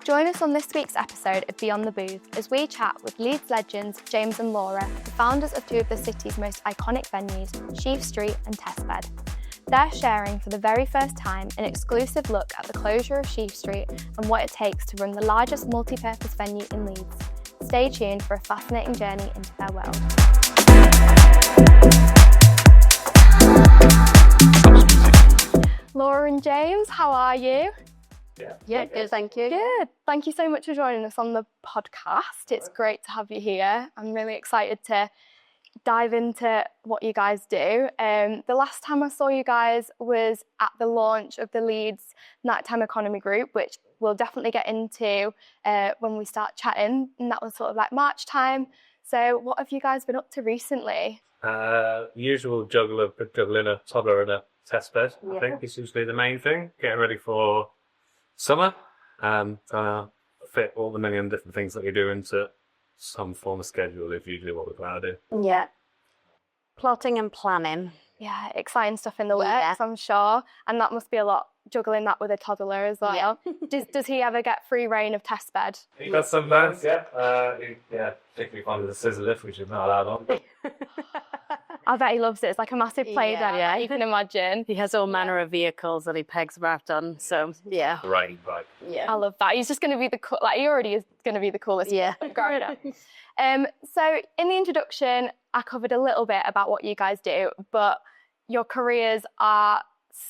Join us on this week's episode of Beyond the Booth as we chat with Leeds legends James and Laura, the founders of two of the city's most iconic venues, Sheaf Street and TESTBED. They're sharing for the very first time an exclusive look at the closure of Sheaf Street and what it takes to run the largest multi-purpose venue in Leeds. Stay tuned for a fascinating journey into their world. Laura and James, how are you? Yeah, good, thank you. Good. Thank you so much for joining us on the podcast. It's great to have you here. I'm really excited to dive into what you guys do. The last time I saw you guys was at the launch of the Leeds Nighttime Economy Group, which we'll definitely get into when we start chatting. And that was sort of like March time. So what have you guys been up to recently? Usual juggling a toddler and a test bed, I think, is usually the main thing. Getting ready for summer, trying to fit all the million different things that you do into some form of schedule is usually what we're trying to do. Yeah. Plotting and planning. Yeah, exciting stuff in the works, I'm sure. And that must be a lot, juggling that with a toddler as well. Yeah. Does he ever get free reign of test bed? He does sometimes, yeah. Particularly fond of the scissor lift, which is not allowed on. I bet he loves it. It's like a massive play date, you can imagine. He has all manner of vehicles that he pegs around on, so yeah. The riding bike. Yeah. I love that. He's just going to be he already is going to be the coolest. Yeah. Growing up. So in the introduction, I covered a little bit about what you guys do, but your careers are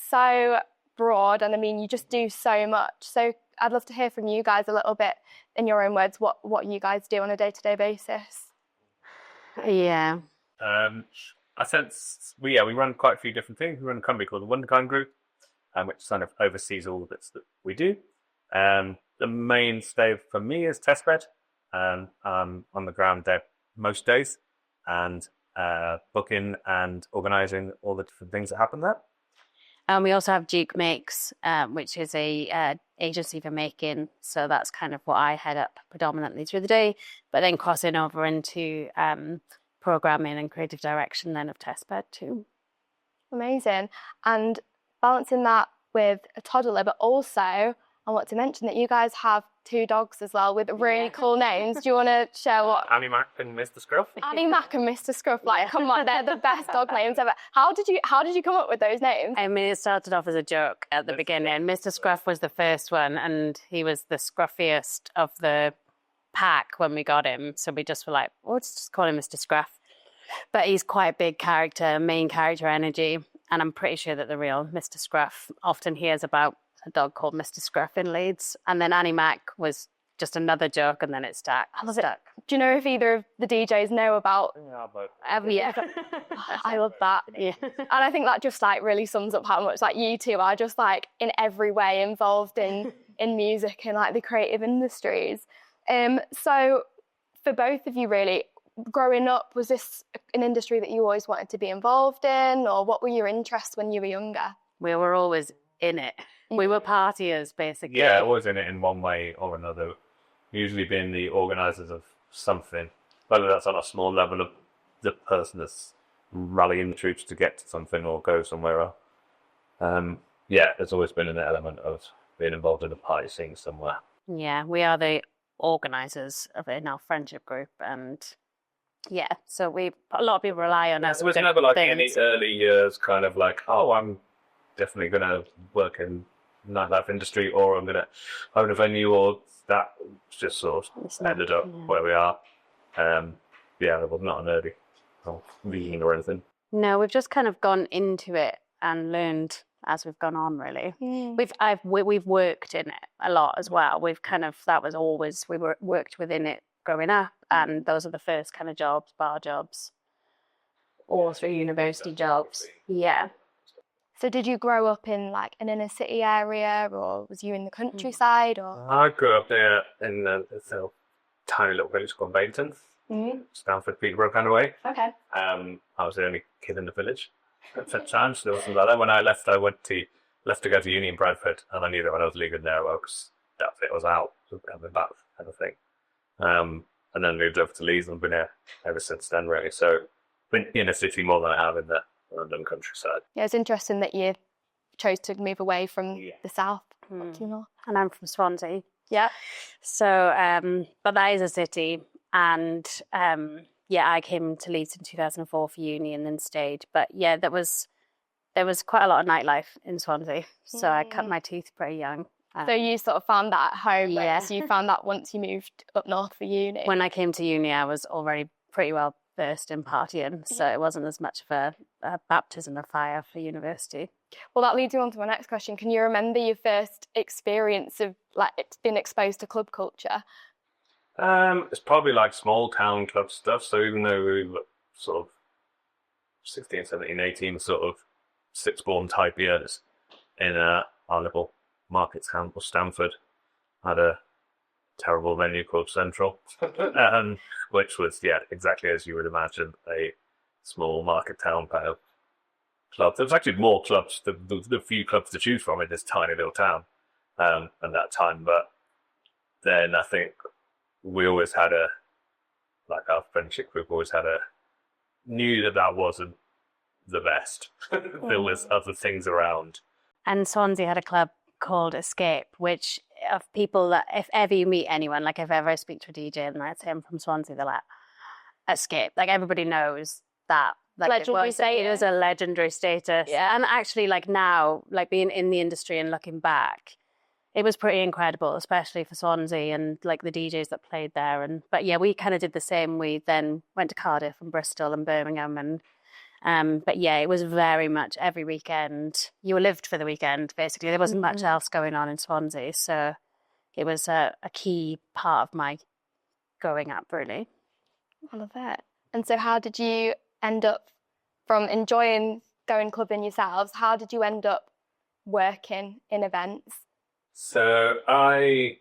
so broad, and I mean, you just do so much. So I'd love to hear from you guys a little bit, in your own words, what you guys do on a day-to-day basis. Yeah. I sense we run quite a few different things. We run a company called the 𝗦𝗢𝗖𝗓𝗏 Group, which kind of oversees all the bits that we do. The mainstay for me is TESTBED. I'm on the ground there most days, and booking and organising all the different things that happen there. We also have Duke Makes, which is a agency for making. So that's kind of what I head up predominantly through the day, but then crossing over into programming and creative direction then of TESTBED too. Amazing. And balancing that with a toddler, but also I want to mention that you guys have two dogs as well with really cool names. Do you want to share what? Annie Mac and Mr. Scruff. Annie Mac and Mr. Scruff. Like, come on, they're the best dog names ever. How did you come up with those names? I mean, it started off as a joke at the beginning. Mr. Scruff was the first one, and he was the scruffiest of the pack when we got him. So we just were like, well, let's just call him Mr. Scruff. But he's quite a big character, main character energy. And I'm pretty sure that the real Mr. Scruff often hears about a dog called Mr. Scruff in Leeds. And then Annie Mac was just another joke, and then it stuck. I love it. Do you know if either of the DJs know about? Yeah, but I love that. Yeah. And I think that just like really sums up how much like you two are just like in every way involved in music and like the creative industries. So for both of you, really, growing up, was this an industry that you always wanted to be involved in, or what were your interests when you were younger? We were always in it. We were partiers, basically. yeah, always in it in one way or another. Usually being the organisers of something, whether that's on a small level of the person that's rallying the troops to get to something or go somewhere else. There's always been an element of being involved in a party scene somewhere. Yeah, we are the organisers of it in our friendship group, and so a lot of people rely on us. It was never like any early years kind of like, oh, I'm definitely going to work in nightlife industry, or I'm going to own a venue, or that just sort of ended up where we are. It was not an early reading or anything. No, we've just kind of gone into it and learned as we've gone on, really. We've worked in it a lot as well. That was always, we worked within it growing up, and those are the first kind of jobs, bar jobs, all through university jobs. Yeah. So did you grow up in like an inner city area, or was you in the countryside? Or I grew up there in a tiny little village called Wellington, Stanford, Peterborough kind of way. Okay. I was the only kid in the village at that time, so there wasn't like that. When I left, I left to go to uni in Bradford, and I knew that when I was leaving there, because that's it, I was out, so coming back kind of thing. And then moved over to Leeds and been here ever since then, really. So been in a city more than I have in the London countryside. Yeah, it's interesting that you chose to move away from the south. And I'm from Swansea. Yeah. So, but that is a city. And I came to Leeds in 2004 for uni and then stayed. But yeah, there was quite a lot of nightlife in Swansea. So I cut my teeth pretty young. So you sort of found that at home, Yeah. so you found that once you moved up north for uni? When I came to uni, I was already pretty well versed in partying, so it wasn't as much of a baptism of fire for university. Well, that leads me on to my next question. Can you remember your first experience of being exposed to club culture? It's probably like small town club stuff. So even though we were sort of 16, 17, 18, sort of sixth-born type years in our little market town of Stamford, had a terrible venue called Central, which was, exactly as you would imagine, a small market town pub club. There was actually more clubs, the few clubs to choose from in this tiny little town at that time. But then I think we always had our friendship group always knew that wasn't the best. There was other things around. And Swansea had a club called Escape, which of people that if ever you meet anyone, like if ever I speak to a DJ and I say I'm from Swansea, they're like, Escape. Like everybody knows that. Like Legendary it was a legendary status. Yeah. And actually like now, like being in the industry and looking back, it was pretty incredible, especially for Swansea and like the DJs that played there. But yeah, we kind of did the same. We then went to Cardiff and Bristol and Birmingham and but yeah, it was very much every weekend. You lived for the weekend, basically. There wasn't much else going on in Swansea. So it was a key part of my growing up, really. I love it. And so how did you end up, from enjoying going clubbing yourselves, how did you end up working in events? So I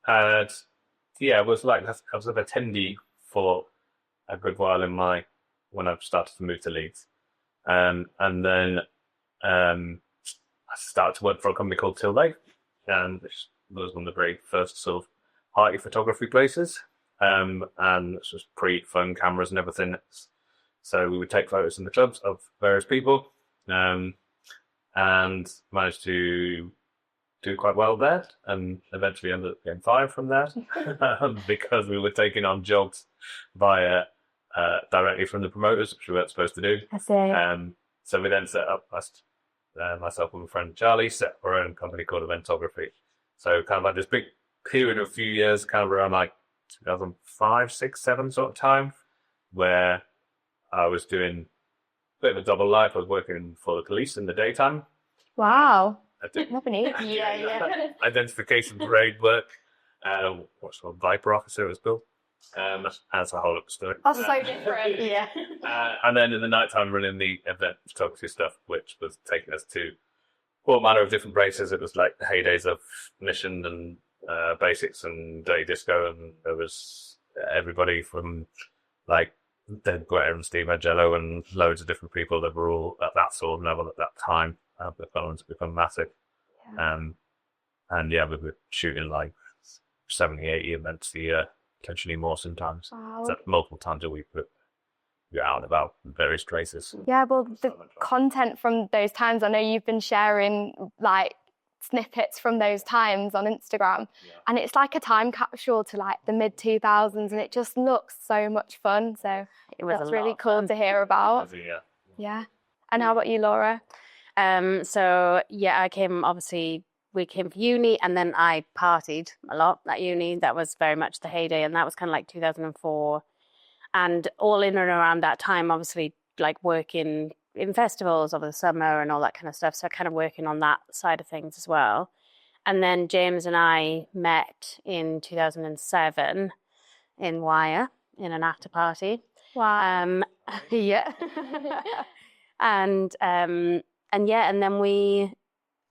was an attendee for a good while when I started to move to Leeds. And then I started to work for a company called 𝗟𝗘𝗧𝗔𝗟, and which was one of the very first sort of party photography places. And this was pre-phone cameras and everything. So we would take photos in the clubs of various people, and managed to do quite well there, and eventually ended up getting fired from there because we were taking on jobs via directly from the promoters, which we weren't supposed to do. I see. So we then set up, myself and my friend Charlie, set our own company called 𝗦𝗢𝗖𝗓. So kind of like this big period of a few years, kind of around like 2005, 6, 7 sort of time, where I was doing a bit of a double life. I was working for the police in the daytime. Wow. Never knew. Yeah. Identification parade work. What's called Viper officer was built. As a whole other story. That's so different. Yeah. And then in the nighttime running the event photography stuff, which was taking us to all manner of different places. It was like the heydays of Mission and Basics and Dirty Disco, and there was everybody from like Dead 𝗟𝗡𝗧𝗔𝗟𝗦 and 𝗬𝗓𝗔𝗔 and loads of different people that were all at that sort of level at that time. They've gone on to become massive. Yeah. And yeah, we were shooting like 70, 80 events a year, potentially more sometimes. Wow. So multiple times a week, but you're out and about in various places. Yeah, well, the content from those times, I know you've been sharing like snippets from those times on Instagram, and it's like a time capsule to like the mid 2000s, and it just looks so much fun. So that's really cool to hear about. Yeah. And how about you, Laura? So yeah, we came for uni, and then I partied a lot at uni. That was very much the heyday, and that was kind of like 2004. And all in and around that time, obviously, like working in festivals over the summer and all that kind of stuff. So kind of working on that side of things as well. And then James and I met in 2007 in 𝗬𝗢𝗖𝗓 in an after party. Wow. Yeah. And then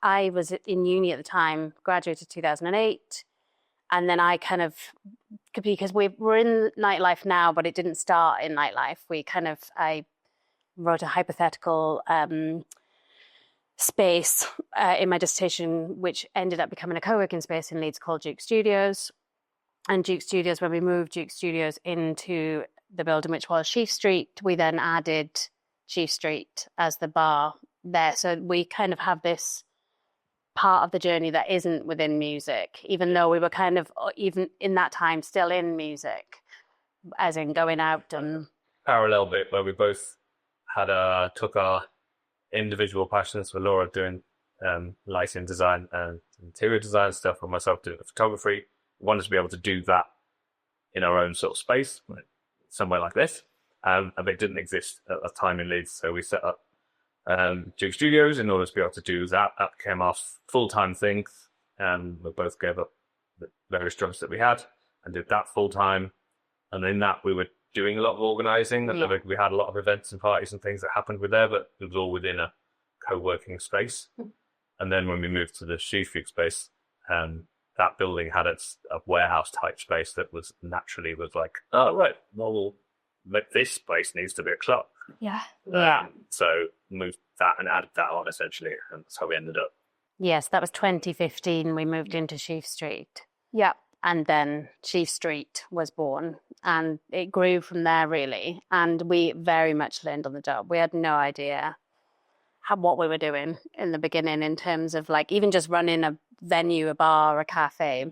I was in uni at the time, graduated 2008. And then I kind of, because we're in nightlife now, but it didn't start in nightlife. I wrote a hypothetical space in my dissertation, which ended up becoming a co-working space in Leeds called Duke Studios. And Duke Studios, when we moved Duke Studios into the building, which was Sheaf Street, we then added Sheaf Street as the bar there. So we kind of have this part of the journey that isn't within music, even though we were kind of, even in that time, still in music, as in going out and... Parallel bit where we both had took our individual passions, for Laura doing lighting design and interior design stuff, and myself doing photography. We wanted to be able to do that in our own sort of space, somewhere like this, and it didn't exist at the time in Leeds, so we set up Duke Studios in order to be able to do that. That became our full-time thing, and we both gave up the various jobs that we had and did that full-time. And in that, we were doing a lot of organising, and we had a lot of events and parties and things that happened with there, but it was all within a co-working space. And then when we moved to the Sheaf Street space, that building had a warehouse type space that was naturally like, oh right, well, this space needs to be a club. Yeah. So moved that and added that on essentially, and that's how we ended up. Yes, that was 2015. We moved into Sheaf Street. Yeah. And then Sheaf Street was born, and it grew from there really. And we very much learned on the job. We had no idea what we were doing in the beginning in terms of like even just running a venue, a bar, a cafe.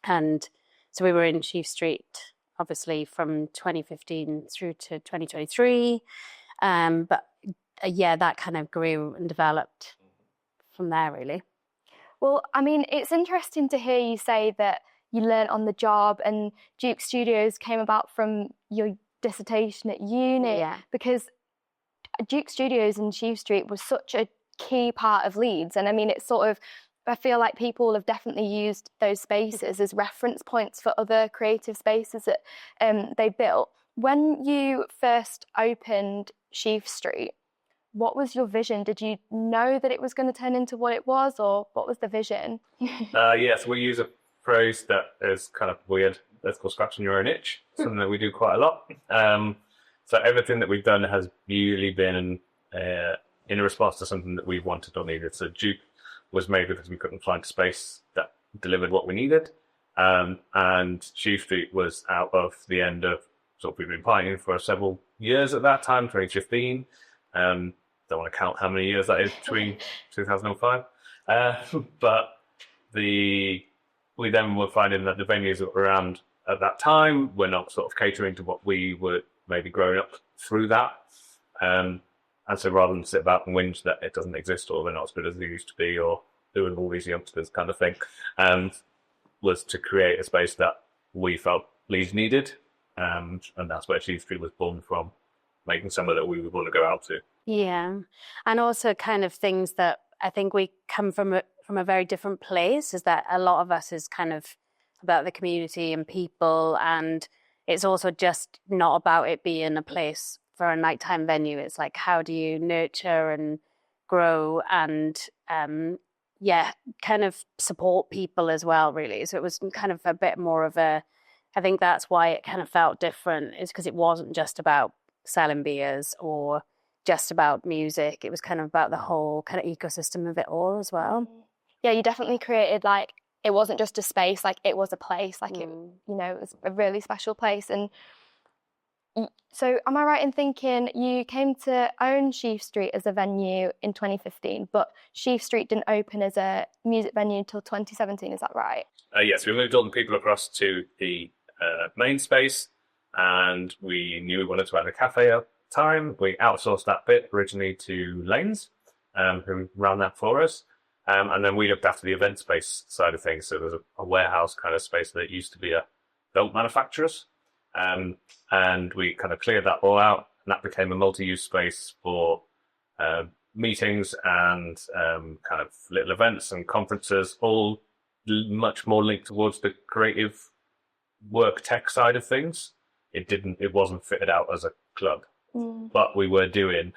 And so we were in Sheaf Street, obviously from 2015 through to 2023. But that kind of grew and developed from there really. Well, I mean, it's interesting to hear you say that you learnt on the job and Duke Studios came about from your dissertation at uni, because Duke Studios and Sheaf Street was such a key part of Leeds. And I mean, it's sort of, I feel like people have definitely used those spaces as reference points for other creative spaces that they built. When you first opened Sheaf Street, what was your vision? Did you know that it was going to turn into what it was, or what was the vision? Yes, we use a phrase that is kind of weird. That's called scratching your own itch, something that we do quite a lot. So everything that we've done has usually been in response to something that we wanted or needed. So Duke was made because we couldn't find a space that delivered what we needed. And Sheaf Street was out of the end of, sort of, we've been pioneering for several years at that time, 2015. Don't want to count how many years that is between 2005. But we then were finding that the venues that were around at that time were not sort of catering to what we were maybe growing up through that. And so rather than sit back and whinge that it doesn't exist or they're not as good as they used to be or doing all these youngsters kind of thing, was to create a space that we felt Leeds needed. And that's where Sheaf Street was born from, making somewhere that we would want to go out to. Yeah. And also kind of things that I think we come from a very different place, is that a lot of us is kind of about the community and people, and it's also just not about it being a place for a nighttime venue. It's like, how do you nurture and grow and kind of support people as well, really. So it was kind of a bit more of I think that's why it kind of felt different, is because it wasn't just about selling beers or just about music. It was kind of about the whole kind of ecosystem of it all as well. Yeah, you definitely created, like, it wasn't just a space, like it was a place, like it, you know, it was a really special place. And so am I right in thinking you came to own Sheaf Street as a venue in 2015, but Sheaf Street didn't open as a music venue until 2017, is that right? Yes, we moved all the people across to the main space, and we knew we wanted to add a cafe at the time. We outsourced that bit originally to Lanes, who ran that for us. And then we looked after the event space side of things. So there's a warehouse kind of space that used to be a belt manufacturer's. And we kind of cleared that all out, and that became a multi-use space for meetings and kind of little events and conferences, all much more linked towards the creative work tech side of things. It wasn't fitted out as a club, but we were doing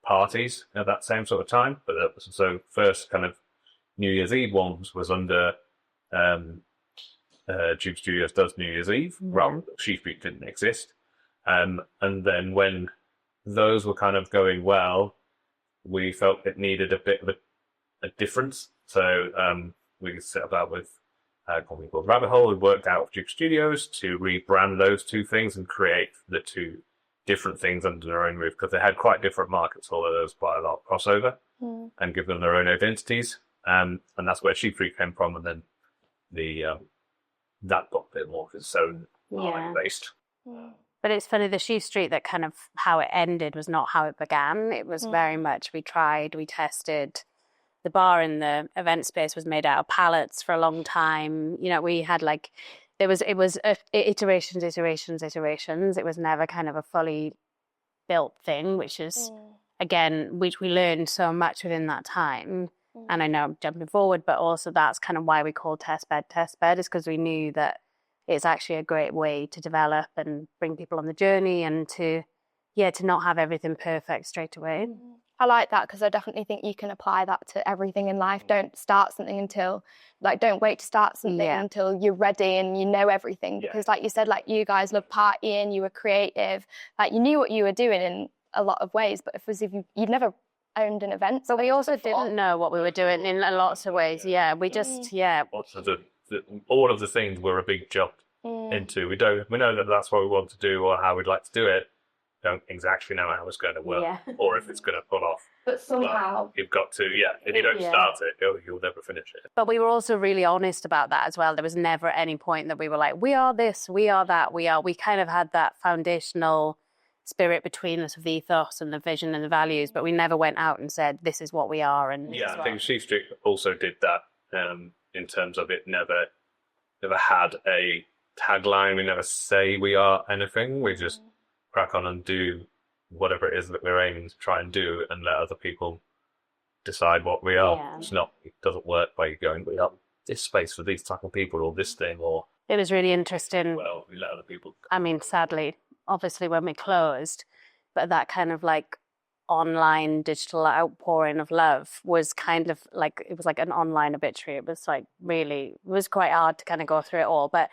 parties at that same sort of time. But so first kind of New Year's Eve ones was under Duke Studios does New Year's Eve. Sheaf Street didn't exist. And then when those were kind of going well, we felt it needed a bit of a difference. So we set about with a company called 𝗟𝗡𝗞𝗦. We worked out of Duke Studios to rebrand those two things and create the two different things under their own roof, because they had quite different markets, although there was quite a lot of crossover, and give them their own identities. And that's where Sheaf Street came from, and then that got a bit more because it's so based. But it's funny, the Sheaf Street, that kind of how it ended was not how it began. It was very much, we tried, we tested. The bar in the event space was made out of pallets for a long time. You know, we had like, it was iterations. It was never kind of a fully built thing, which is, again, which we learned so much within that time. And I know I'm jumping forward, but also that's kind of why we called TESTBED, is because we knew that it's actually a great way to develop and bring people on the journey, and to not have everything perfect straight away. I like that, because I definitely think you can apply that to everything in life. Don't start something until, don't wait to start something until you're ready and you know everything. Because like you said, like you guys love partying, you were creative, like you knew what you were doing in a lot of ways, but if you'd never owned an event. But we also didn't know what we were doing in lots of ways. We just, all of the things were a big jump into. We know that that's what we want to do or how we'd like to do it. Don't exactly know how it's going to work or if it's going to pull off. But somehow you've got to, if you don't start it, you'll never finish it. But we were also really honest about that as well. There was never any point that we were like, we are this, we are that, we kind of had that foundational spirit between us of the ethos and the vision and the values, but we never went out and said, this is what we are. And I think Sheaf Street also did that in terms of it never had a tagline. We never say we are anything. We just crack on and do whatever it is that we're aiming to try and do, and let other people decide what we are. It doesn't work by going, we are this space for these type of people or this thing, or... It was really interesting. Well, we let other people... I mean, sadly, obviously when we closed, but that kind of like online digital outpouring of love was kind of like, it was like an online obituary. It was like really, it was quite hard to kind of go through it all, but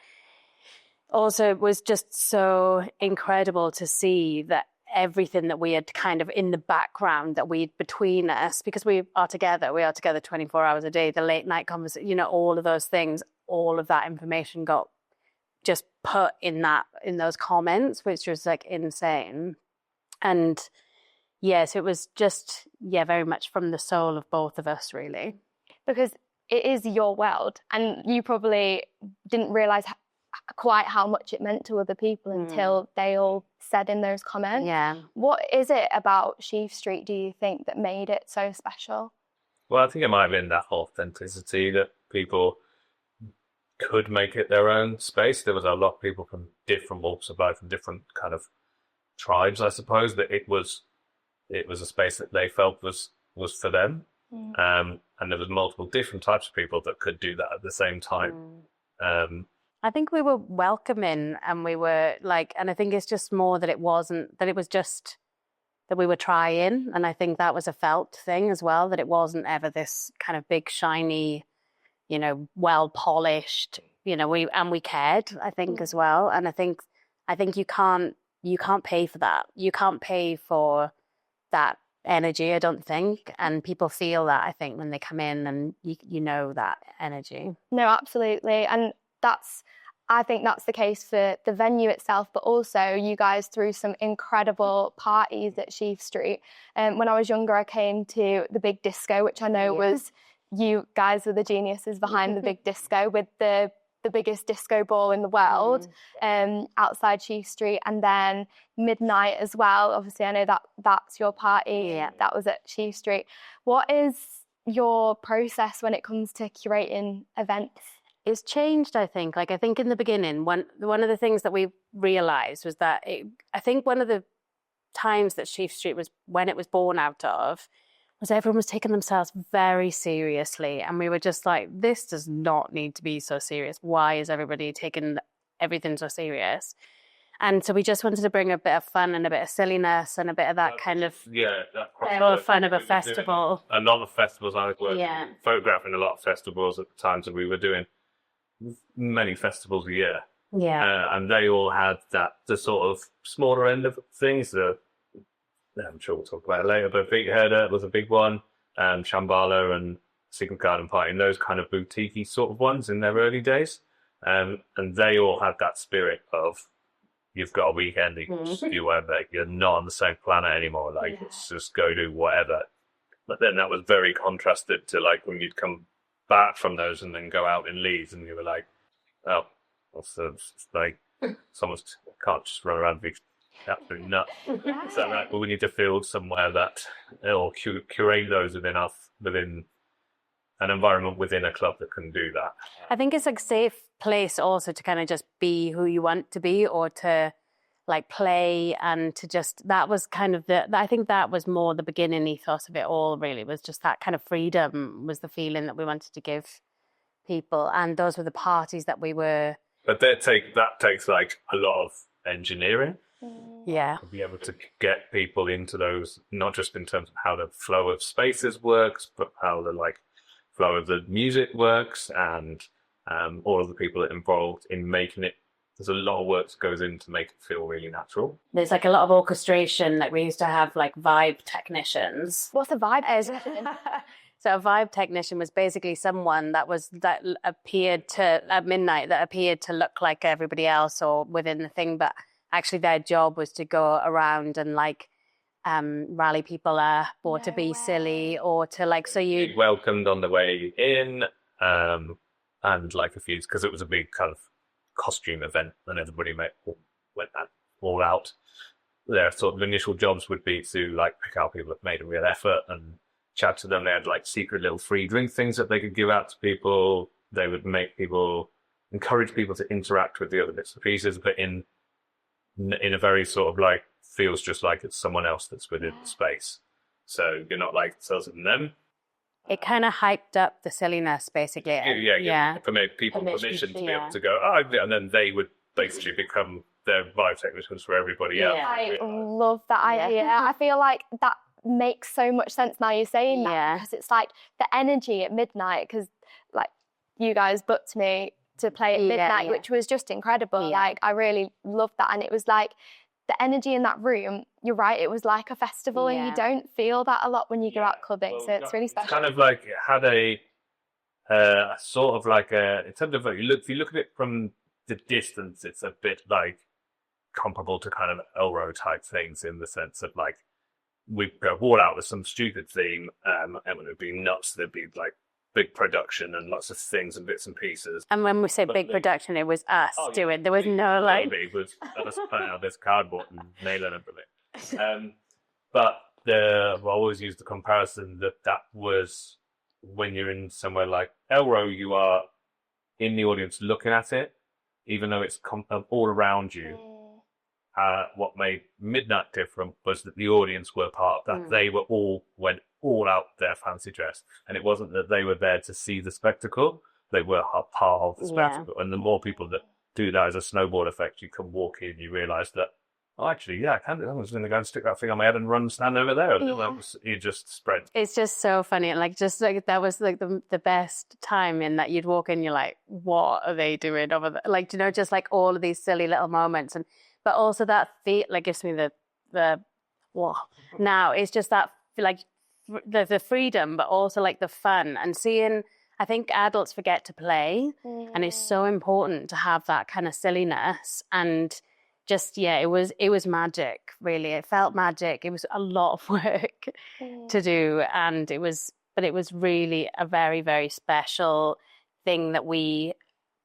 also it was just so incredible to see that everything that we had kind of in the background that we between us, because we are together 24 hours a day, the late night conversation, all of those things, all of that information got just put in those comments, which was like insane. And yes, it was just, very much from the soul of both of us, really. Because it is your world, and you probably didn't realise quite how much it meant to other people until they all said in those comments. What is it about Sheaf Street, do you think, that made it so special? Well, I think it might have been that authenticity, that people could make it their own space. There was a lot of people from different walks of life and different kind of tribes, I suppose, that it was a space that they felt was for them. And there was multiple different types of people that could do that at the same time. I think we were welcoming, and we were like, and I think it's just more that it was just that we were trying. And I think that was a felt thing as well, that it wasn't ever this kind of big, shiny, well polished, we cared, I think, as well. And I think you can't pay for that. You can't pay for that energy, I don't think. And people feel that, I think, when they come in, and you know that energy. No, absolutely. And I think that's the case for the venue itself, but also you guys threw some incredible parties at Sheaf Street. When I was younger, I came to the Big Disco, which I know was, you guys were the geniuses behind the Big Disco, with the biggest disco ball in the world outside Sheaf Street, and then Midnight as well. Obviously, I know that's your party. That was at Sheaf Street. What is your process when it comes to curating events? It's changed, I think. I think in the beginning, one of the things that we realised was that I think one of the times that Sheaf Street was, when it was born out of, was everyone was taking themselves very seriously. And we were just like, this does not need to be so serious. Why is everybody taking everything so serious? And so we just wanted to bring a bit of fun and a bit of silliness and a bit of that kind of fun of a festival. A lot of festivals, I was photographing a lot of festivals at the times that we were doing many festivals a year. And they all had the sort of smaller end of things. I'm sure we'll talk about it later, but 𝗬𝗬𝗧𝗔𝗜𝗍 was a big one. Shambhala and Secret Garden Party, and those kind of boutique-y sort of ones in their early days. And they all had that spirit of, you've got a weekend, you can do whatever. You're not on the same planet anymore. Let's just go do whatever. But then that was very contrasted to like when you'd come back from those and then go out in Leeds and you were like, oh, also it's like someone can't just run around and be absolutely nuts. So like, well, we need to build somewhere that or curate those within an environment within a club that can do that. I think it's like a safe place also to kind of just be who you want to be, or to like play, and to just, that was kind of I think that was more the beginning ethos of it all, really, was just that kind of freedom was the feeling that we wanted to give people. And those were the parties that we were. But that takes like a lot of engineering. Yeah. To be able to get people into those, not just in terms of how the flow of spaces works, but how the like flow of the music works, and all of the people that are involved in making it. There's a lot of work that goes in to make it feel really natural. There's like a lot of orchestration. Like we used to have like vibe technicians. What's a vibe? So a vibe technician was basically someone that appeared to at midnight, that appeared to look like everybody else or within the thing, but actually their job was to go around and like rally people up, or to be silly, or to like, so you welcomed on the way in, and like a few, because it was a big kind of costume event and everybody went all out. Their sort of initial jobs would be to like pick out people that made a real effort and chat to them. They had like secret little free drink things that they could give out to people. They would encourage people to interact with the other bits and pieces, but in a very sort of like, feels just like it's someone else that's within the space. So you're not like us and them. It kind of hyped up the silliness, basically. Yeah. For people permission to be able to go, oh, and then they would basically become their vibe technicians for everybody else. I love that idea. I feel like that makes so much sense now you're saying that, because it's like the energy at midnight, because like you guys booked me to play at midnight, which was just incredible. Like I really loved that, and it was like the energy in that room, you're right, it was like a festival, and you don't feel that a lot when you go out clubbing, so it's really special. It's kind of like it had a sort of like in terms of if you look at it from the distance, it's a bit like comparable to kind of 𝗟𝗡𝗏𝗧𝗔𝗟𝗏 type things, in the sense of like we'd go all out with some stupid theme, and it would be nuts. There'd be like big production and lots of things and bits and pieces. And when we say big production, it was us doing. There was no like. It was us putting out this cardboard and nailing everything. But I always use the comparison that was when you're in somewhere like 𝗟𝗏𝗏𝗧𝗏, you are in the audience looking at it, even though it's all around you. What made Midnight different was that the audience were part of that. They went all out their fancy dress, and it wasn't that they were there to see the spectacle, they were part of the spectacle. And the more people that do that as a snowball effect, you can walk in, you realise that, I was going to go and stick that thing on my head and stand over there. You just spread. It's just so funny. And like, just like, that was like the best time, in that you'd walk in, you're like, what are they doing over there? Like, just like all of these silly little moments. But also that like gives me the now it's just that like the freedom, but also like the fun, and seeing, I think adults forget to play, and it's so important to have that kind of silliness. And just, it was magic, really. It felt magic. It was a lot of work to do, and it was really a very, very special thing that we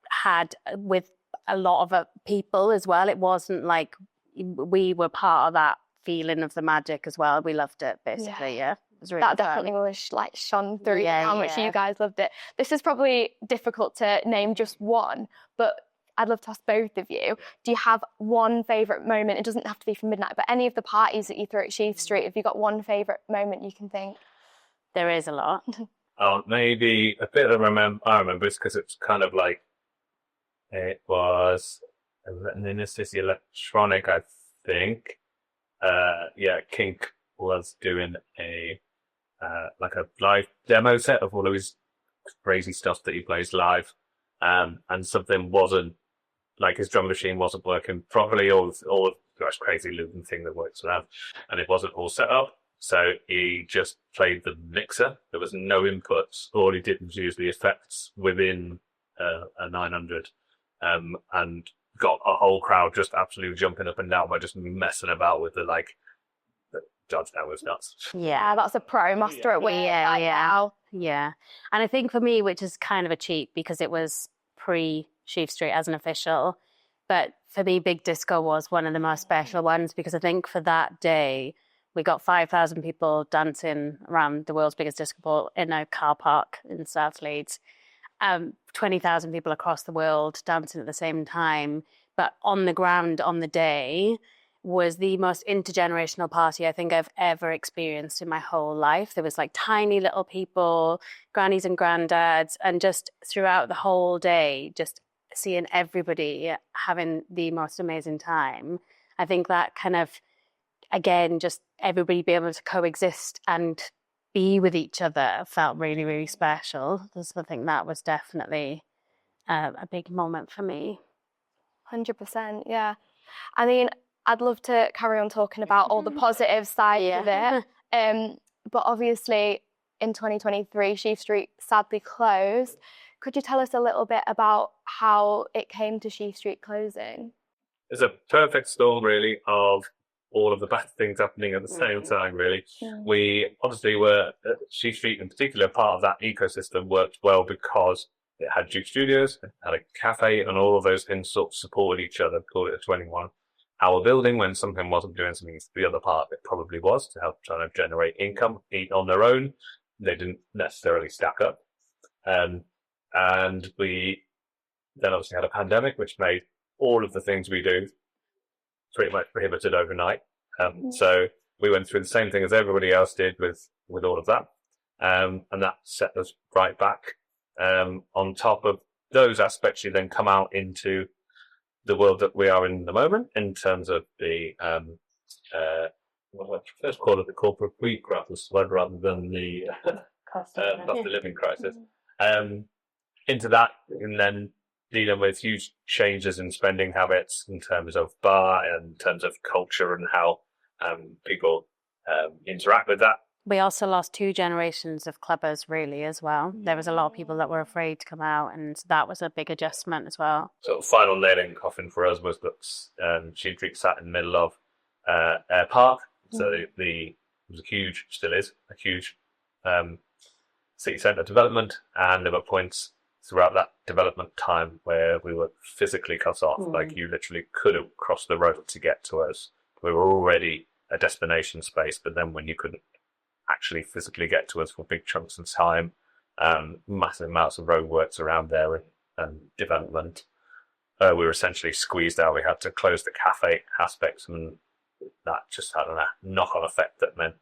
had with a lot of people as well. It wasn't like we were part of that feeling of the magic as well. We loved it, basically. It was really fun. Definitely was like shone through how much you guys loved it. This is probably difficult to name just one, but I'd love to ask both of you, do you have one favourite moment? It doesn't have to be from midnight, but any of the parties that you threw at Sheaf Street, have you got one favourite moment you can think? There is a lot. Maybe a bit I remember it's because it's kind of like, it was City Electronic, I think. Kink was doing a live demo set of all of his crazy stuff that he plays live, and something wasn't, like his drum machine wasn't working properly, or this crazy looping thing that works around, and it wasn't all set up. So he just played the mixer. There was no inputs. All he did was use the effects within a 900. And got a whole crowd just absolutely jumping up and down by just messing about with the judge now was nuts. Yeah, that's a pro master at work. Yeah. And I think for me, which is kind of a cheat because it was pre-Sheaf Street as an official, but for me, Big Disco was one of the most special ones because I think for that day, we got 5,000 people dancing around the world's biggest disco ball in a car park in South Leeds. 20,000 people across the world dancing at the same time. But on the ground on the day was the most intergenerational party I think I've ever experienced in my whole life. There was like tiny little people, grannies and granddads, and just throughout the whole day, just seeing everybody having the most amazing time. I think that kind of, again, just everybody being able to coexist and be with each other felt really, really special. So I think that was definitely a big moment for me. 100%, yeah. I mean, I'd love to carry on talking about all the positive sides of it. But obviously, in 2023, Sheaf Street sadly closed. Could you tell us a little bit about how it came to Sheaf Street closing? It's a perfect storm, really, of all of the bad things happening at the same time, really. We obviously were, Sheaf Street in particular, part of that ecosystem worked well because it had Duke Studios, it had a cafe, and all of those things sort of supported each other, called it a 21-hour building. When something wasn't doing something, the other part of it probably was to help try to generate income, eat on their own. They didn't necessarily stack up. And we then obviously had a pandemic, which made all of the things we do pretty much prohibited overnight. So we went through the same thing as everybody else did with all of that. And that set us right back. On top of those aspects, you then come out into the world that we are in the moment in terms of the, what do I first call it, the corporate wheat crisis, rather than the cost of living crisis. Into that, and then dealing with huge changes in spending habits in terms of bar and in terms of culture and how people interact with that. We also lost 2 generations of clubbers, really, as well. There was a lot of people that were afraid to come out, and that was a big adjustment as well. So final nail in the coffin for us was that Sheaf Street sat in the middle of Air Park. So it was a huge, still is, a huge city centre development, and there were points throughout that development time where we were physically cut off. Like you literally couldn't cross the road to get to us. We were already a destination space, but then when you couldn't actually physically get to us for big chunks of time, massive amounts of roadworks around there and development, we were essentially squeezed out. We had to close the cafe aspects, and that just had a knock-on effect that meant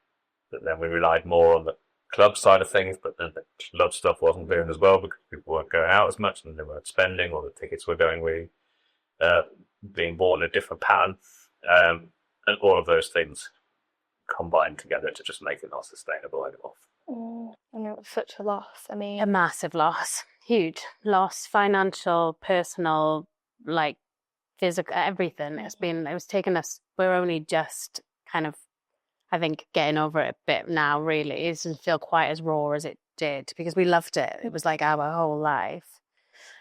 that then we relied more on the club side of things, but then the club stuff wasn't doing as well because people weren't going out as much and they weren't spending, or the tickets were being bought in a different pattern, and all of those things combined together to just make it not sustainable anymore. And it was such a loss. I mean, a massive loss, huge loss, financial, personal, like physical, everything. It was taking us. We're only just kind of, I think, getting over it a bit now, really. It doesn't feel quite as raw as it did because we loved it. It was like our whole life.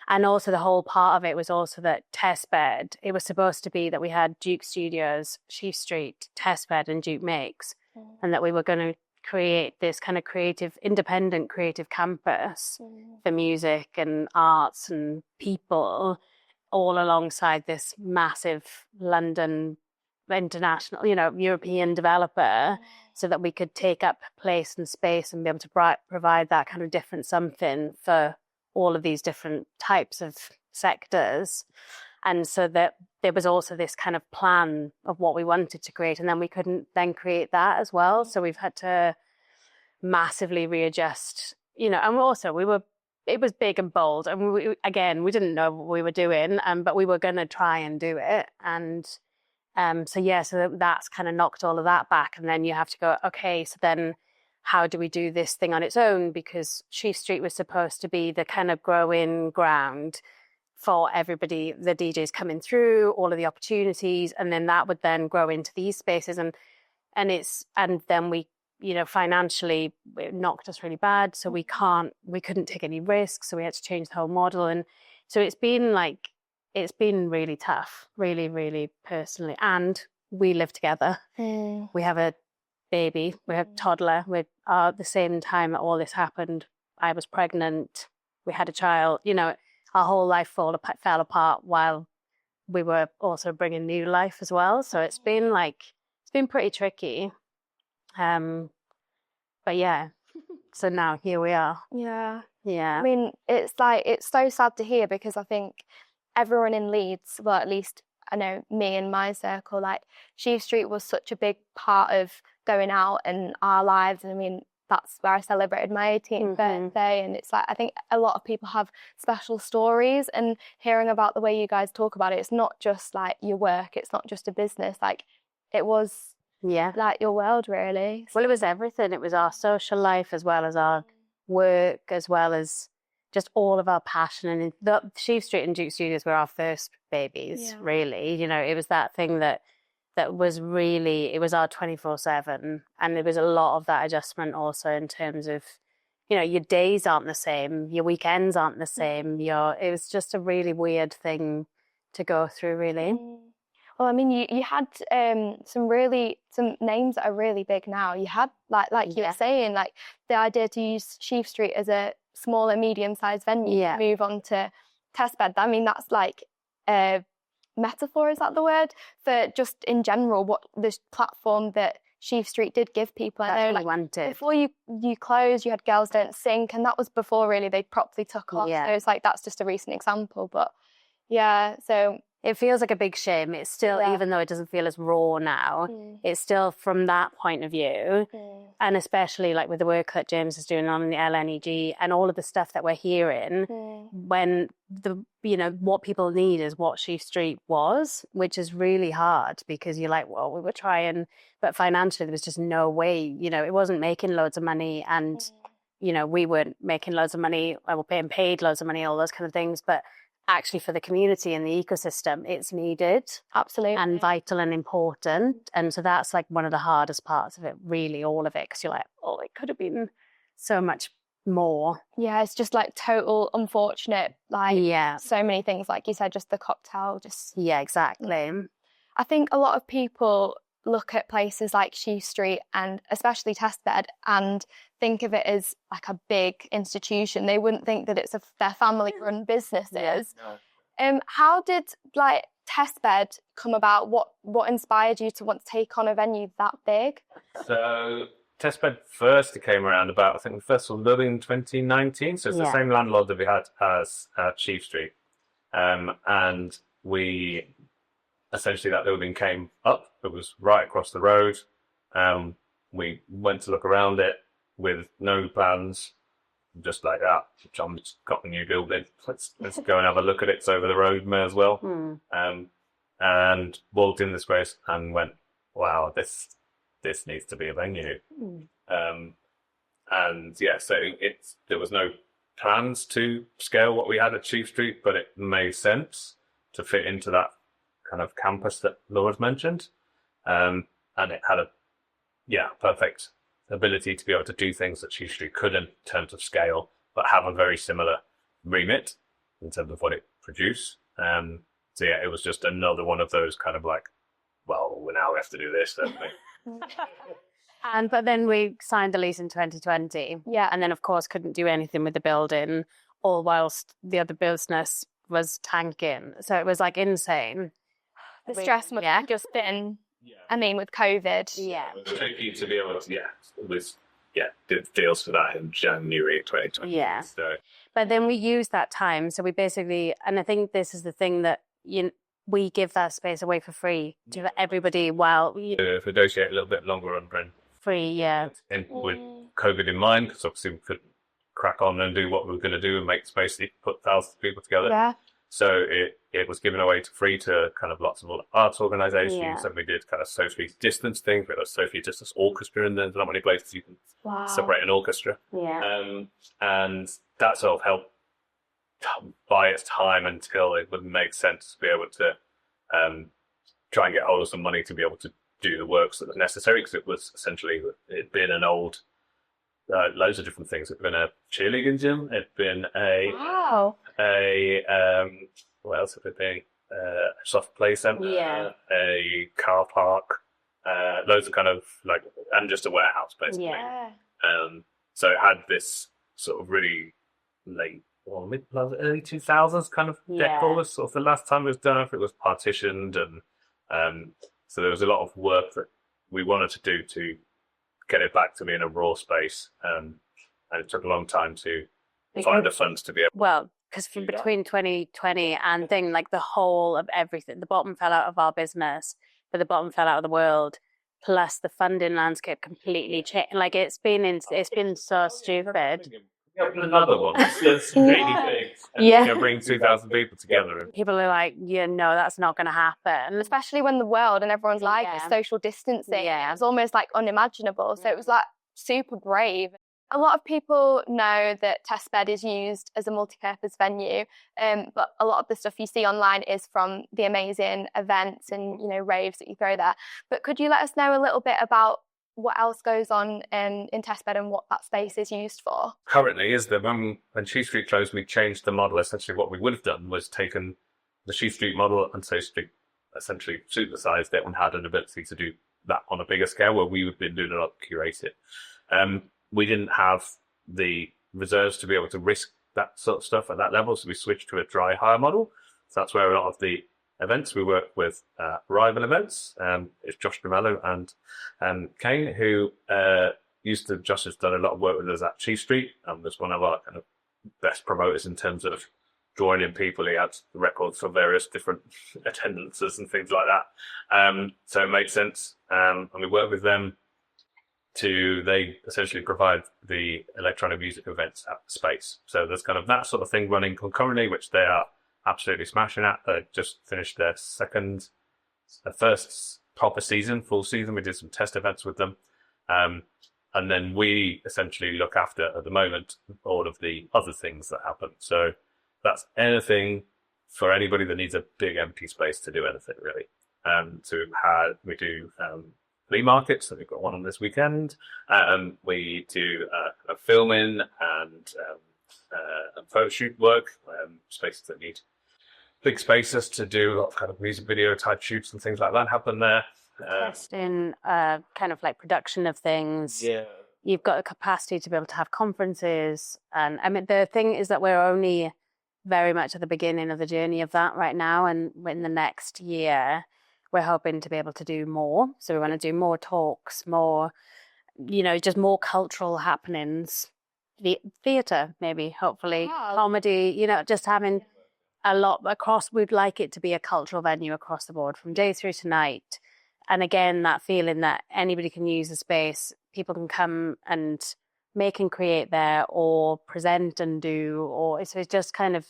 And also the whole part of it was also that TESTBED, it was supposed to be that we had Duke Studios, Sheaf Street, TESTBED and Duke Makes, and that we were going to create this kind of independent creative campus for music and arts and people all alongside this massive London international, European developer, so that we could take up place and space and be able to provide that kind of different something for all of these different types of sectors. And so that there was also this kind of plan of what we wanted to create, and then we couldn't then create that as well. So we've had to massively readjust, and also it was big and bold, and we didn't know what we were doing, but we were going to try and do it. And so that's kind of knocked all of that back. And then you have to go, okay, so then how do we do this thing on its own? Because Sheaf Street was supposed to be the kind of growing ground for everybody, the DJs coming through, all of the opportunities, and then that would then grow into these spaces. And then we, financially it knocked us really bad. So we couldn't take any risks. So we had to change the whole model. And so it's been really tough, really, really personally. And we live together. We have a baby. We had a toddler. At the same time that all this happened, I was pregnant. We had a child. You know, our whole life fell apart while we were also bringing new life as well. So it's been pretty tricky. But yeah, so now here we are. Yeah. Yeah. I mean, it's so sad to hear, because I think everyone in Leeds, well, at least I know me and my circle, like Sheaf Street was such a big part of going out and our lives. And I mean, that's where I celebrated my 18th birthday. And it's like, I think a lot of people have special stories, and hearing about the way you guys talk about it, it's not just like your work, it's not just a business, like it was like your world, really. Well, it was everything. It was our social life as well as our work, as well as just all of our passion. And the Sheaf Street and Duke Studios were our first babies, really. You know, it was that thing that was really, it was our 24/7. And there was a lot of that adjustment also in terms of, you know, your days aren't the same, your weekends aren't the same. It was just a really weird thing to go through, really. Well, I mean, you had some names that are really big now. You had, like you were saying, like the idea to use Sheaf Street as a smaller, medium-sized venue to move on to TESTBED. I mean, that's like a metaphor, is that the word? For just in general, what this platform that Sheaf Street did give people. That's what I wanted. Before you closed, you had Girls Don't Sink, and that was before really they properly took off. So it's like, that's just a recent example. But yeah, so it feels like a big shame. It's still, even though it doesn't feel as raw now, it's still from that point of view. And especially like with the work that James is doing on the LNEG and all of the stuff that we're hearing, when what people need is what Sheaf Street was, which is really hard, because you're like, well, we were trying, but financially there was just no way, you know, it wasn't making loads of money, and, you know, we weren't making loads of money, we were being paid loads of money, all those kind of things. But actually for the community and the ecosystem, it's needed. Absolutely. And vital and important. And so that's like one of the hardest parts of it, really, all of it, because you're like, oh, it could have been so much more. Yeah, it's just like total unfortunate, like so many things, like you said, just the cocktail, just... Yeah, exactly. I think a lot of people look at places like Sheaf Street and especially TESTBED and think of it as like a big institution. They wouldn't think that it's their family-run businesses. How did like TESTBED come about? What inspired you to want to take on a venue that big? So TESTBED first came around about, I think we first saw it in 2019. So it's the same landlord that we had as Sheaf Street. And we... essentially, that building came up. It was right across the road. We went to look around it with no plans, just like that. John's got a new building. Let's go and have a look at it. It's over the road, may as well. And walked in the space and went, wow, this needs to be a venue. And yeah, so there was no plans to scale what we had at Sheaf Street, but it made sense to fit into that kind of campus that Laura's mentioned, and it had a perfect ability to be able to do things that Sheaf Street couldn't in terms of scale, but have a very similar remit in terms of what it produced. So yeah, it was just another one of those kind of like, well, now we have to do this, don't we? But then we signed the lease in 2020, and then of course couldn't do anything with the building, all whilst the other business was tanking. So it was like insane. The stress must have just been, I mean, with COVID. It was tricky to be able to, did deals for that in January 2020. So. But then we used that time. So we basically, and I think this is the thing that we give that space away for free to everybody while we... To negotiate a little bit longer on rent. Free, And with COVID in mind, because obviously we couldn't crack on and do what we were going to do and make space to put thousands of people together. So it was given away to free to kind of lots of arts organisations, and we did kind of socially distanced things. We had a socially distanced orchestra, and there's not many places you can separate an orchestra. And that sort of helped buy its time until it would make sense to be able to try and get hold of some money to be able to do the works that was necessary, because it was essentially, it'd been an old... loads of different things. It'd been a cheerleading gym. It'd been what else would it be? A soft play centre, a car park, loads of kind of like, and just a warehouse basically. Yeah. So it had this sort of really late or early 2000s kind of decor was sort of the last time it was done. If it was partitioned, and so there was a lot of work that we wanted to do to get it back to being a raw space, and it took a long time to find the funds to be able. Well, because from between 2020 and thing, like the whole of everything, the bottom fell out of our business, but the bottom fell out of the world. Plus, the funding landscape completely changed. Like it's been so stupid. Another one. It's really big. And bring 2,000 people together. People are like, no, that's not going to happen. Especially when the world and everyone's like social distancing. Yeah. It's almost like unimaginable. So it was like super brave. A lot of people know that TESTBED is used as a multi-purpose venue, but a lot of the stuff you see online is from the amazing events and raves that you throw there. But could you let us know a little bit about what else goes on in TESTBED and what that space is used for? Currently, when Sheaf Street closed, we changed the model. Essentially, what we would have done was taken the Sheaf Street model and Street essentially supersized it and had an ability to do that on a bigger scale, where we would have been doing a lot to curate it. We didn't have the reserves to be able to risk that sort of stuff at that level, so we switched to a dry hire model. So that's where a lot of the events we work with, Arrival Events. It's Josh Dumello and Kane, who Josh has done a lot of work with us at Sheaf Street, and was one of our kind of best promoters in terms of drawing in people. He had the records for various different attendances and things like that. So it made sense, and we work with them. They essentially provide the electronic music events at the space. So there's kind of that sort of thing running concurrently, which they are absolutely smashing at. They just finished their first proper season, full season. We did some test events with them. And then we essentially look after, at the moment, all of the other things that happen. So that's anything for anybody that needs a big empty space to do anything, really. We do flea markets, so we've got one on this weekend. We do filming and photo shoot work, spaces that need big spaces to do a lot of kind of music video type shoots and things like that happen there. Testing kind of like production of things. Yeah. You've got a capacity to be able to have conferences. And I mean, the thing is that we're only very much at the beginning of the journey of that right now. And in the next year, we're hoping to be able to do more. So we want to do more talks, more, just more cultural happenings, theatre maybe, hopefully, comedy, just having a lot across. We'd like it to be a cultural venue across the board from day through to night. And again, that feeling that anybody can use the space, people can come and make and create there or present and do, or so it's just kind of,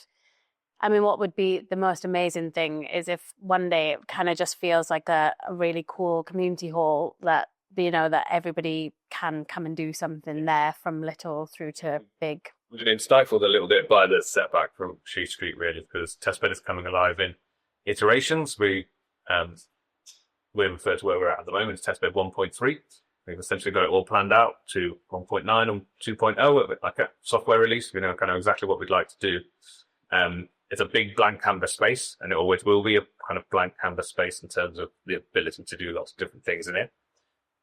I mean, what would be the most amazing thing is if one day it kind of just feels like a really cool community hall that, that everybody can come and do something there from little through to big. We've been stifled a little bit by the setback from Sheaf Street, really, because TESTBED is coming alive in iterations. We refer to where we're at the moment as TESTBED 1.3. We've essentially got it all planned out to 1.9 and 2.0, like a software release. We know kind of exactly what we'd like to do. It's a big blank canvas space, and it always will be a kind of blank canvas space in terms of the ability to do lots of different things in it.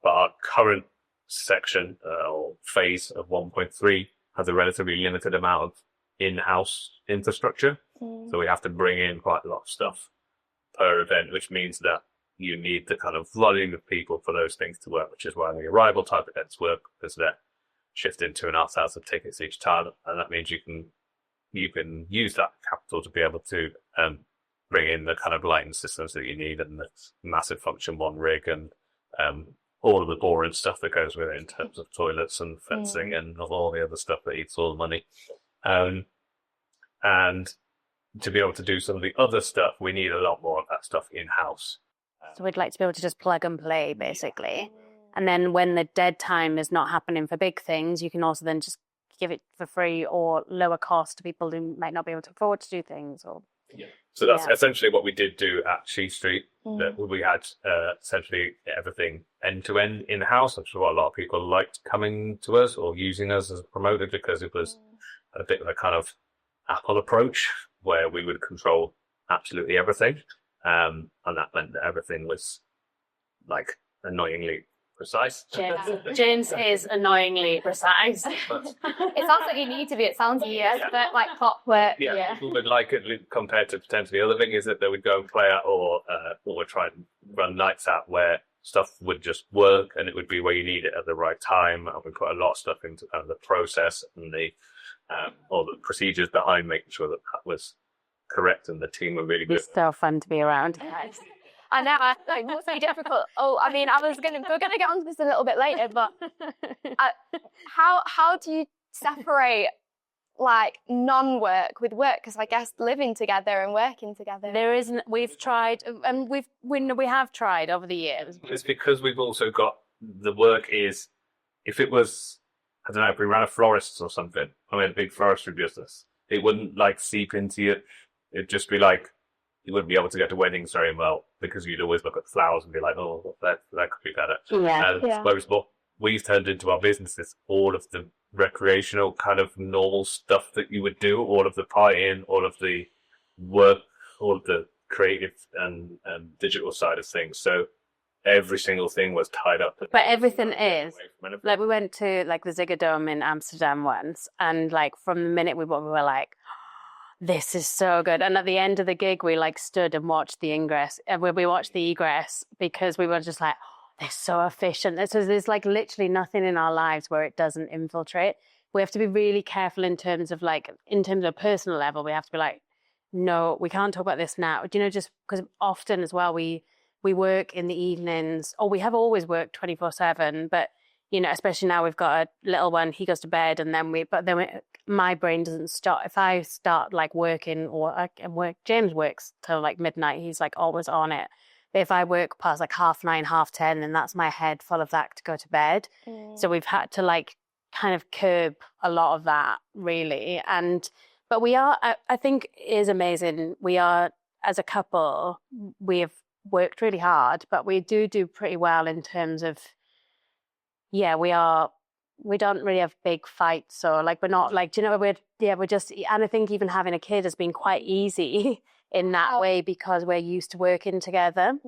But our current section or phase of 1.3 has a relatively limited amount of in-house infrastructure. So we have to bring in quite a lot of stuff per event, which means that you need the kind of volume of people for those things to work, which is why the arrival type events work, because they're shifting to an arts house of tickets each time. And that means you can use that capital to be able to bring in the kind of lighting systems that you need and the massive function one rig and all of the boring stuff that goes with it in terms of toilets and fencing and all the other stuff that eats all the money. And to be able to do some of the other stuff, we need a lot more of that stuff in-house. So we'd like to be able to just plug and play, basically. And then when the dead time is not happening for big things, you can also then just give it for free or lower cost to people who might not be able to afford to do things. So that's essentially what we did do at Sheaf Street. That we had essentially everything end-to-end in-house. I'm sure a lot of people liked coming to us or using us as a promoter because it was a bit of a kind of Apple approach where we would control absolutely everything. And that meant that everything was like annoyingly precise. James is annoyingly precise. It sounds like you need to be. It sounds like like clockwork. Yeah, people would like it compared to potentially other thing is that they would go and play out or try and run nights out where stuff would just work and it would be where you need it at the right time. And we put a lot of stuff into the process and the all the procedures behind making sure that was correct and the team were really good. It's so fun to be around. I know, it must be difficult. Oh, I mean, we're gonna get onto this a little bit later, but how do you separate like non-work with work? Because I guess living together and working together. There isn't. We've tried, and we have tried over the years. It's because we've also got the work is if it was I don't know if we ran a florist or something. I mean, a big forestry business. It wouldn't like seep into it. It'd just be like. You wouldn't be able to go to weddings very well because you'd always look at the flowers and be like, oh, that could be better. Whereas what we've turned into our business is all of the recreational kind of normal stuff that you would do, all of the partying, all of the work, all of the creative and digital side of things. So every single thing was tied up. But everything is. Like we went to like the Ziggo in Amsterdam once and like from the minute we were like, this is so good. And at the end of the gig, we like stood and watched the ingress. We watched the egress because we were just like, oh, they're so efficient. So there's like literally nothing in our lives where it doesn't infiltrate. We have to be really careful in terms of a personal level. We have to be like, no, we can't talk about this now. Do you know, just because often as well, we work in the evenings, or we have always worked 24/7, but you know, especially now we've got a little one, he goes to bed and then my brain doesn't stop. If I start like working James works till like midnight. He's like always on it. But if I work past like 9:30, 10:30, then that's my head full of that to go to bed. So we've had to like kind of curb a lot of that really. But we are, I think it is amazing. We are, as a couple, we have worked really hard, but we do pretty well in terms of, we don't really have big fights or like, we're not like, do you know, we're just, and I think even having a kid has been quite easy in that way because we're used to working together.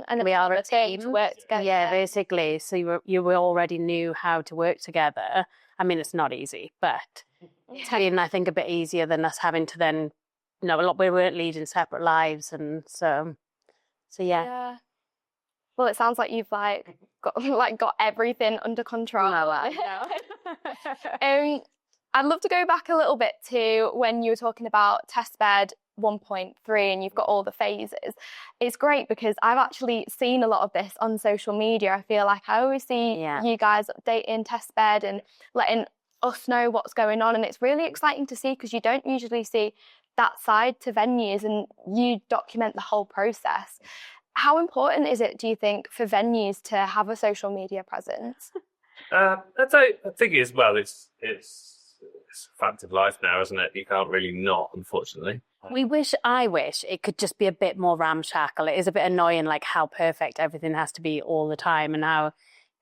And we are a team. To work together. Yeah, basically. So you already knew how to work together. I mean, it's not easy, but it's been, I think, a bit easier than us having to then, you know, we weren't leading separate lives. And so yeah. Well, it sounds like you've got everything under control. I'd love to go back a little bit to when you were talking about TESTBED 1.3 and you've got all the phases. It's great because I've actually seen a lot of this on social media. I feel like I always see you guys updating TESTBED and letting us know what's going on, and it's really exciting to see because you don't usually see that side to venues and you document the whole process. How important is it, do you think, for venues to have a social media presence? I think it is. Well, it's a fact of life now, isn't it? You can't really not, unfortunately. I wish it could just be a bit more ramshackle. It is a bit annoying, like how perfect everything has to be all the time and how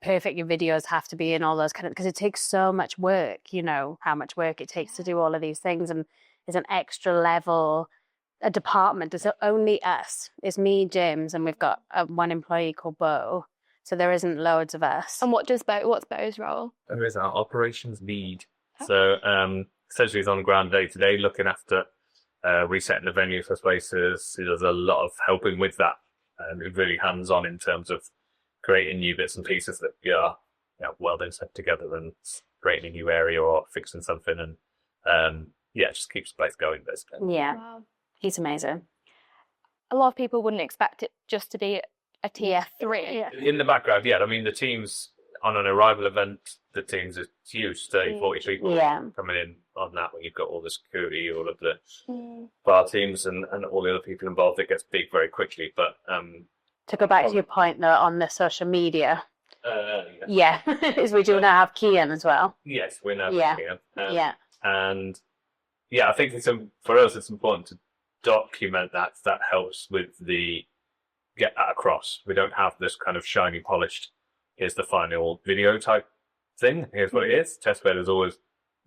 perfect your videos have to be and all those kind of, because it takes so much work, you know, how much work it takes to do all of these things. And there's an extra level, a department. It's only us. It's me, James, and we've got one employee called Bo. So there isn't loads of us. And what's Bo's role? There is our operations lead. So essentially he's on the ground day to day looking after resetting the venue for spaces. He does a lot of helping with that and really hands-on in terms of creating new bits and pieces that are welding set together and creating a new area or fixing something and just keeps the place going basically. Yeah. Wow. He's amazing. A lot of people wouldn't expect it just to be a tier 3. Yeah. In the background, the team teams on an arrival event, the teams are huge, 30, 40 people coming in on that when you've got all the security, all of the bar teams and all the other people involved. It gets big very quickly. But to go back to your point though, on the social media, is we do now have Kian as well. Yes, we now have Kian. And I think for us it's important to document that. That helps with get that across. We don't have this kind of shiny, polished, here's the final video type thing. Here's what it is. TESTBED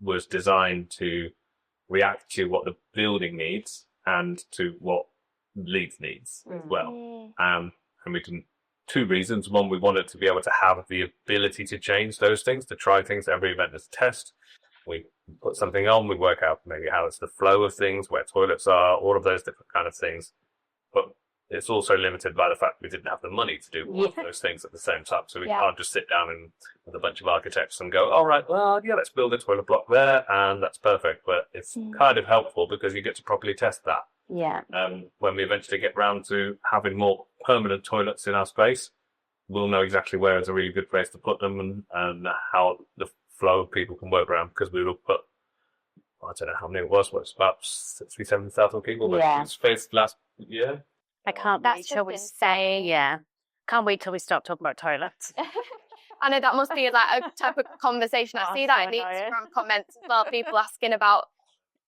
was designed to react to what the building needs and to what Leeds needs as well. And we didn't two reasons. One, we wanted to be able to have the ability to change those things, to try things. Every event is a test. We put something on, we work out maybe how it's the flow of things, where toilets are, all of those different kind of things. But it's also limited by the fact we didn't have the money to do all of those things at the same time. So we can't just sit down with a bunch of architects and go, all right, well, yeah, let's build a toilet block there, and that's perfect. But it's kind of helpful because you get to properly test that. Yeah. When we eventually get round to having more permanent toilets in our space, we'll know exactly where is a really good place to put them and how the flow of people can work around, because we will put, I don't know how many it was about 67,000 people in space last year. I can't wait till we can't wait till we stop talking about toilets. I know that must be like a type of conversation. I see that in the Instagram comments as well, people asking about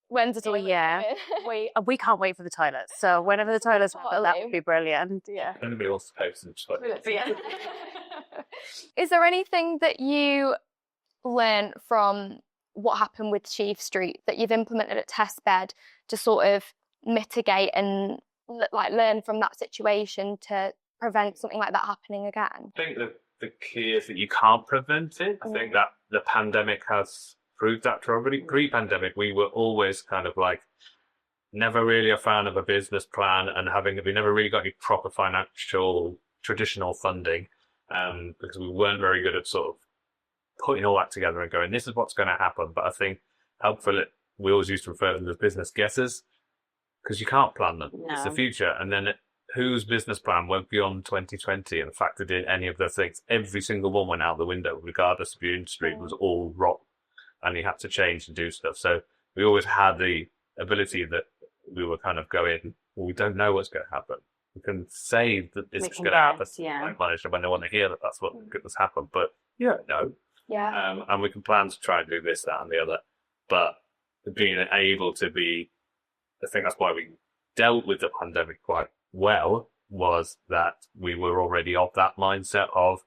when's the toilet. We can't wait for the toilets. So whenever the toilets happen, that would be brilliant. Yeah. And we also post some toilets. Is there anything that you learn from what happened with Sheaf Street that you've implemented at TESTBED to sort of mitigate and like learn from that situation to prevent something like that happening again? I think the key is that you can't prevent it. I think that the pandemic has proved that to everybody. Pre-pandemic, we were always kind of like never really a fan of a business plan, and we never really got any proper financial traditional funding, because we weren't very good at sort of putting all that together and going, this is what's going to happen. But I think helpful, we always used to refer to them as business guesses, because you can't plan them. No. It's the future. And then whose business plan went beyond 2020 and factored in any of those things? Every single one went out the window, regardless of your industry. It was all rock, and you had to change and do stuff. So we always had the ability that we were kind of going, well, we don't know what's going to happen. We can say that this is going to happen. Like manager, when they want to hear that that's what has happened. But you don't know. Yeah. And we can plan to try and do this, that, and the other. But being able to be, I think that's why we dealt with the pandemic quite well, was that we were already of that mindset of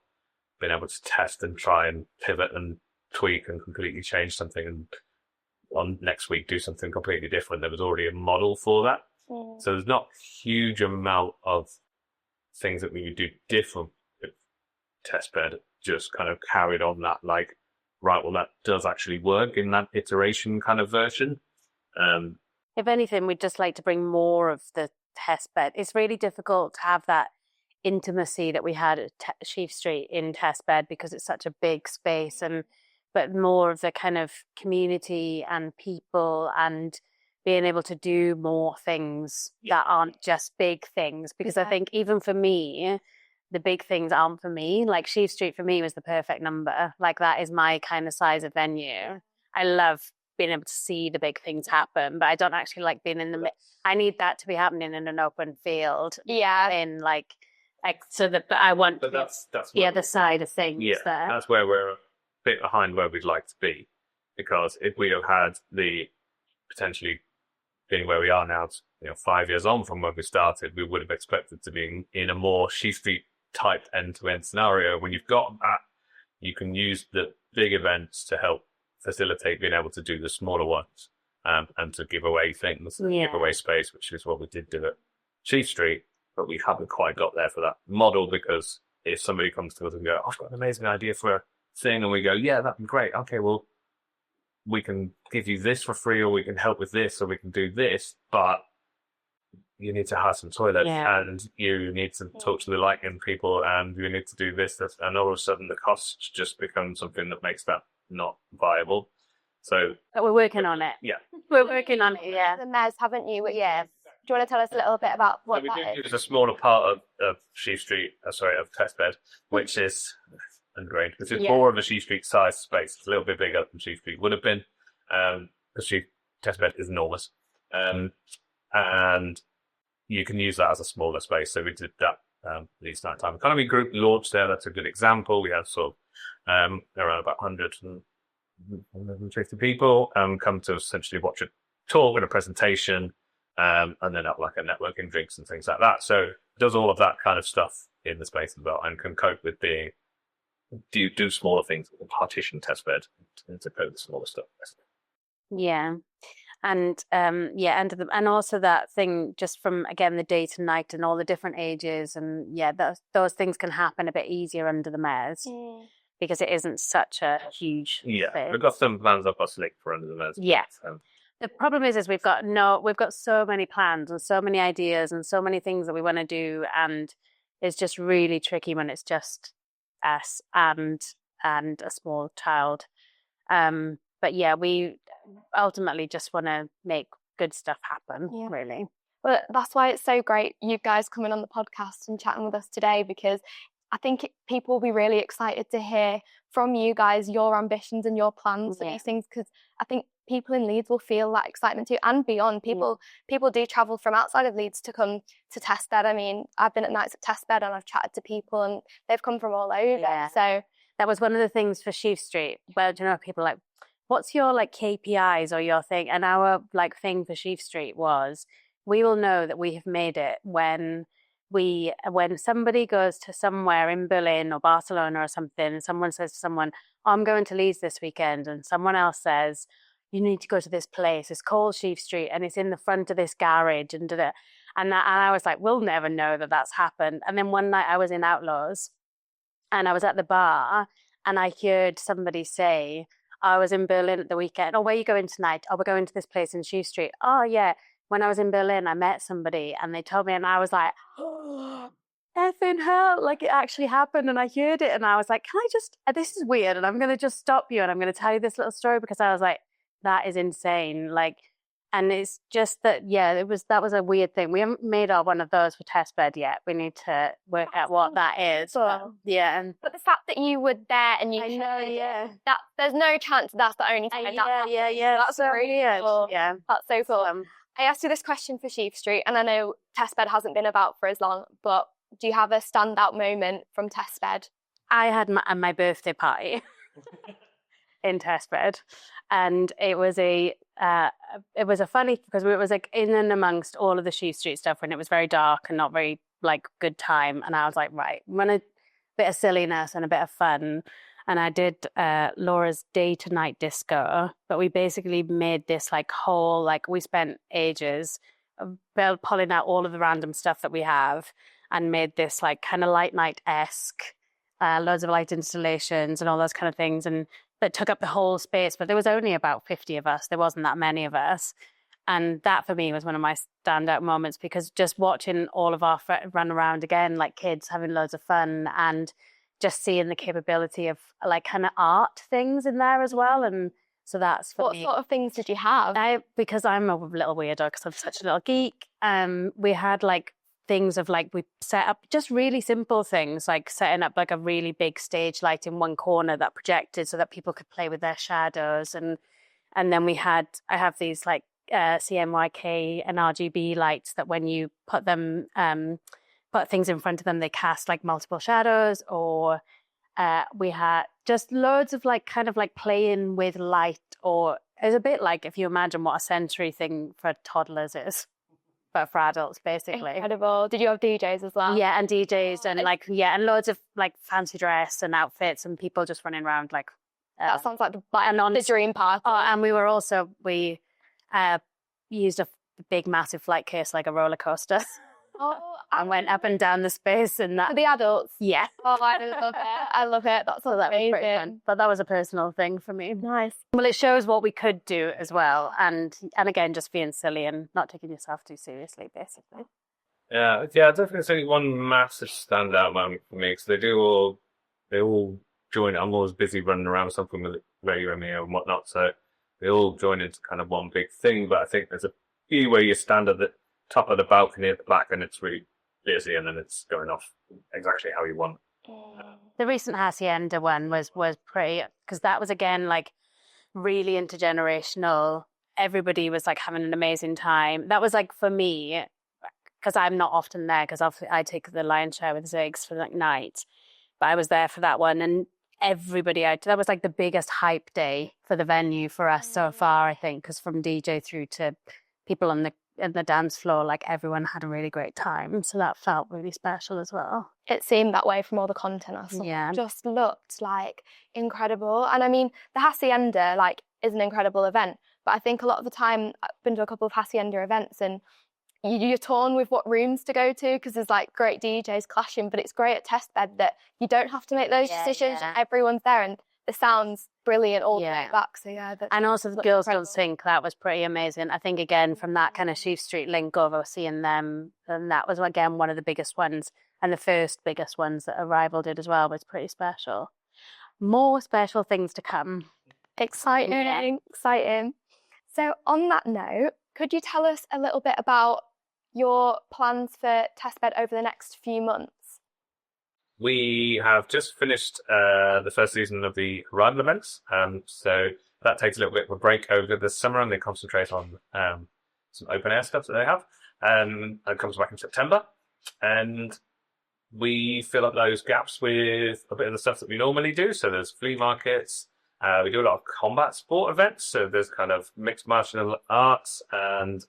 being able to test and try and pivot and tweak and completely change something, and on next week do something completely different. There was already a model for that. So there's not a huge amount of things that we would do different with TESTBED, just kind of carried on that, like, right, well, that does actually work in that iteration kind of version. If anything, we'd just like to bring more of the TESTBED. It's really difficult to have that intimacy that we had at Sheaf Street in TESTBED, because it's such a big space, but more of the kind of community and people and being able to do more things that aren't just big things. Because I think even for me, the big things aren't for me. Like Sheaf Street for me was the perfect number. Like that is my kind of size of venue. I love being able to see the big things happen, but I don't actually like being in the I need that to be happening in an open field. Yeah. In like so that, but I want that's the other side of things. Yeah, there. That's where we're a bit behind where we'd like to be, because if we have had the potentially being where we are now, 5 years on from when we started, we would have expected to be in a more Sheaf Street type end-to-end scenario. When you've got that, you can use the big events to help facilitate being able to do the smaller ones, and to give away things, give away space, which is what we did do at Sheaf Street, but we haven't quite got there for that model, because if somebody comes to us and go, I've got an amazing idea for a thing, and we go, yeah, that'd be great. Okay, well, we can give you this for free, or we can help with this, or we can do this, but you need to have some toilets, and you need to talk to the lighting people, and you need to do this, and all of a sudden the costs just become something that makes that not viable. So, but we're working on it. Yeah, we're working on it. Yeah, the Mayors, haven't you? Yeah. Do you want to tell us a little bit about what so that is? We do use a smaller part of Sheaf Street, of TESTBED, which is ingrained. This is more of a Sheaf Street size space. It's a little bit bigger than Sheaf Street would have been, because TESTBED is enormous, and you can use that as a smaller space. So we did that. Leeds Nighttime Economy Group launched there. That's a good example. We had sort of around about 150 people come to essentially watch a talk and a presentation, and then have like a networking drinks and things like that. So it does all of that kind of stuff in the space as well, and can cope with do smaller things, partition TESTBED to cope with smaller stuff. Yeah. And and also that thing just from, again, the day to night and all the different ages, and those things can happen a bit easier under the mares because it isn't such a huge thing. We've got some plans up our sleeve for under the mares. The problem is we've got so many plans and so many ideas and so many things that we want to do, and it's just really tricky when it's just us and a small child. But we ultimately just want to make good stuff happen, really. Well, that's why it's so great you guys coming on the podcast and chatting with us today, because I think people will be really excited to hear from you guys your ambitions and your plans for these things, because I think people in Leeds will feel that excitement too, and beyond. People do travel from outside of Leeds to come to TESTBED. I mean, I've been at nights at TESTBED and I've chatted to people and they've come from all over. So that was one of the things for Sheaf Street. Well, do you know, people are like, what's your like KPIs or your thing? And our like thing for Sheaf Street was, we will know that we have made it when somebody goes to somewhere in Berlin or Barcelona or something, and someone says to someone, I'm going to Leeds this weekend, and someone else says, you need to go to this place, it's called Sheaf Street and it's in the front of this garage, and I was like, we'll never know that that's happened. And then one night I was in Outlaws and I was at the bar and I heard somebody say, I was in Berlin at the weekend. Oh, where are you going tonight? Oh, we're going to this place in Sheaf Street. Oh, yeah. When I was in Berlin, I met somebody and they told me, and I was like, oh, effing hell, like it actually happened. And I heard it and I was like, this is weird. And I'm going to just stop you and I'm going to tell you this little story, because I was like, that is insane. Like, and it's just that, that was a weird thing. We haven't made one of those for TESTBED yet. We need to work out what that is. But the fact that you were there and you that there's no chance that's the only time that's so weird. Cool. Yeah, that's so cool. I asked you this question for Sheaf Street, and I know TESTBED hasn't been about for as long, but do you have a standout moment from TESTBED? I had my birthday party in TESTBED, and it was a funny, because it was like in and amongst all of the Sheaf Street stuff when it was very dark and not very like good time, and I was like, right, I'm gonna bit of silliness and a bit of fun. And I did Laura's day to night disco, but we basically made this like whole, like we spent ages pulling out all of the random stuff that we have and made this like kind of light night-esque, loads of light installations and all those kind of things, and that took up the whole space. But there was only about 50 of us. There wasn't that many of us. And that for me was one of my standout moments, because just watching all of our run around again, like kids having loads of fun, and just seeing the capability of like kind of art things in there as well. And so that's for me. What sort of things did you have? Because I'm a little weirdo, because I'm such a little geek. We had like things of like, we set up just really simple things, like setting up like a really big stage light in one corner that projected so that people could play with their shadows. And then I have these like CMYK and RGB lights that when you put them, put things in front of them, they cast like multiple shadows. Or we had just loads of like kind of like playing with light, or it's a bit like if you imagine what a sensory thing for toddlers is, but for adults basically. Incredible. Did you have DJs as well? Yeah, and DJs and like and loads of like fancy dress and outfits and people just running around like. That sounds like the dream party. Oh, and we used a big massive flight case like a roller coaster. Oh, and went up and down the space and that. For the adults? Yeah. Oh, I love it. I love it. That's so that was pretty fun. But that was a personal thing for me. Nice. Well, it shows what we could do as well. And again, just being silly and not taking yourself too seriously, basically. Yeah, definitely say one massive standout moment for me, because they all join. I'm always busy running around with something with radio and whatnot, so they all join into kind of one big thing. But I think there's a few where you stand at the top of the balcony at the back and it's really busy, and then it's going off exactly how you want. The recent Hacienda one was pretty, because that was again like really intergenerational. Everybody was like having an amazing time. That was like for me, because I'm not often there, because I take the lion's share with Ziggs for like night, but I was there for that one, and everybody that was like the biggest hype day for the venue for us so far, I think, because from DJ through to people on the dance floor, like everyone had a really great time, so that felt really special as well. It seemed that way from all the content I saw. Yeah, it just looked like incredible. And I mean, the Hacienda like is an incredible event, But I think a lot of the time I've been to a couple of hacienda events and you're torn with what rooms to go to because there's like great DJs clashing, but it's great at TESTBED that you don't have to make those decisions. Everyone's there and the sound's brilliant all the way back. So and also the Girls Don't Sink, that was pretty amazing. I think again from that kind of Sheaf Street link over, seeing them, and that was again one of the biggest ones and the first biggest ones that Arrival did as well, was pretty special. More special things to come. Exciting. So on that note, could you tell us a little bit about your plans for TESTBED over the next few months? We have just finished the first season of the Arrival events, so that takes a little bit of a break over the summer, and they concentrate on some open air stuff that they have, and it comes back in September. And we fill up those gaps with a bit of the stuff that we normally do. So there's flea markets. We do a lot of combat sport events. So there's kind of mixed martial arts and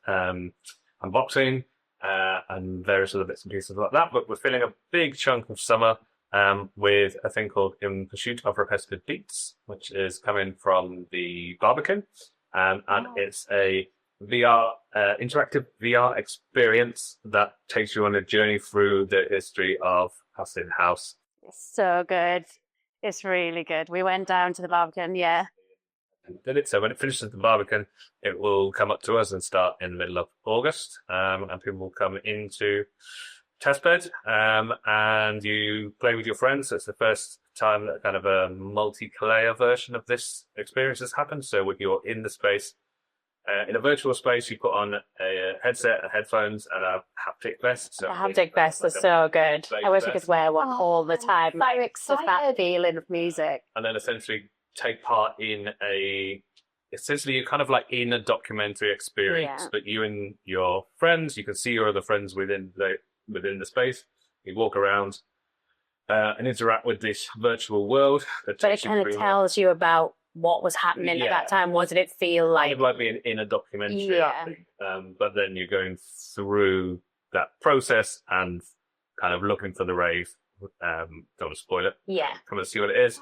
boxing. And various other bits and pieces like that. But we're filling a big chunk of summer with a thing called 𝗚𝗢𝗡𝗧𝗔𝗜𝗍𝗓 𝗏𝗡𝗡 which is coming from the Barbican. And it's a interactive VR experience that takes you on a journey through the history of 𝗏𝗡𝗧𝗔𝗟. So good. It's really good. We went down to the Barbican, And did it. So when it finishes at the Barbican, it will come up to us and start in the middle of August. And people will come into TESTBED and you play with your friends. So it's the first time that kind of a multiplayer version of this experience has happened. So when you're in the space, in a virtual space, you put on a headset, headphones, and a haptic vest. So the haptic vest is so good. I wish I could wear one all the time. So excited. Just that feeling of music. And then essentially take part in you're kind of like in a documentary experience, but you and your friends, you can see your other friends within the space. You walk around and interact with this virtual world. But it kind of tells you about what was happening at that time. What did it feel like? Kind of like being in a documentary. But then you're going through that process and kind of looking for the rave. Don't want to spoil it. Come and see what it is.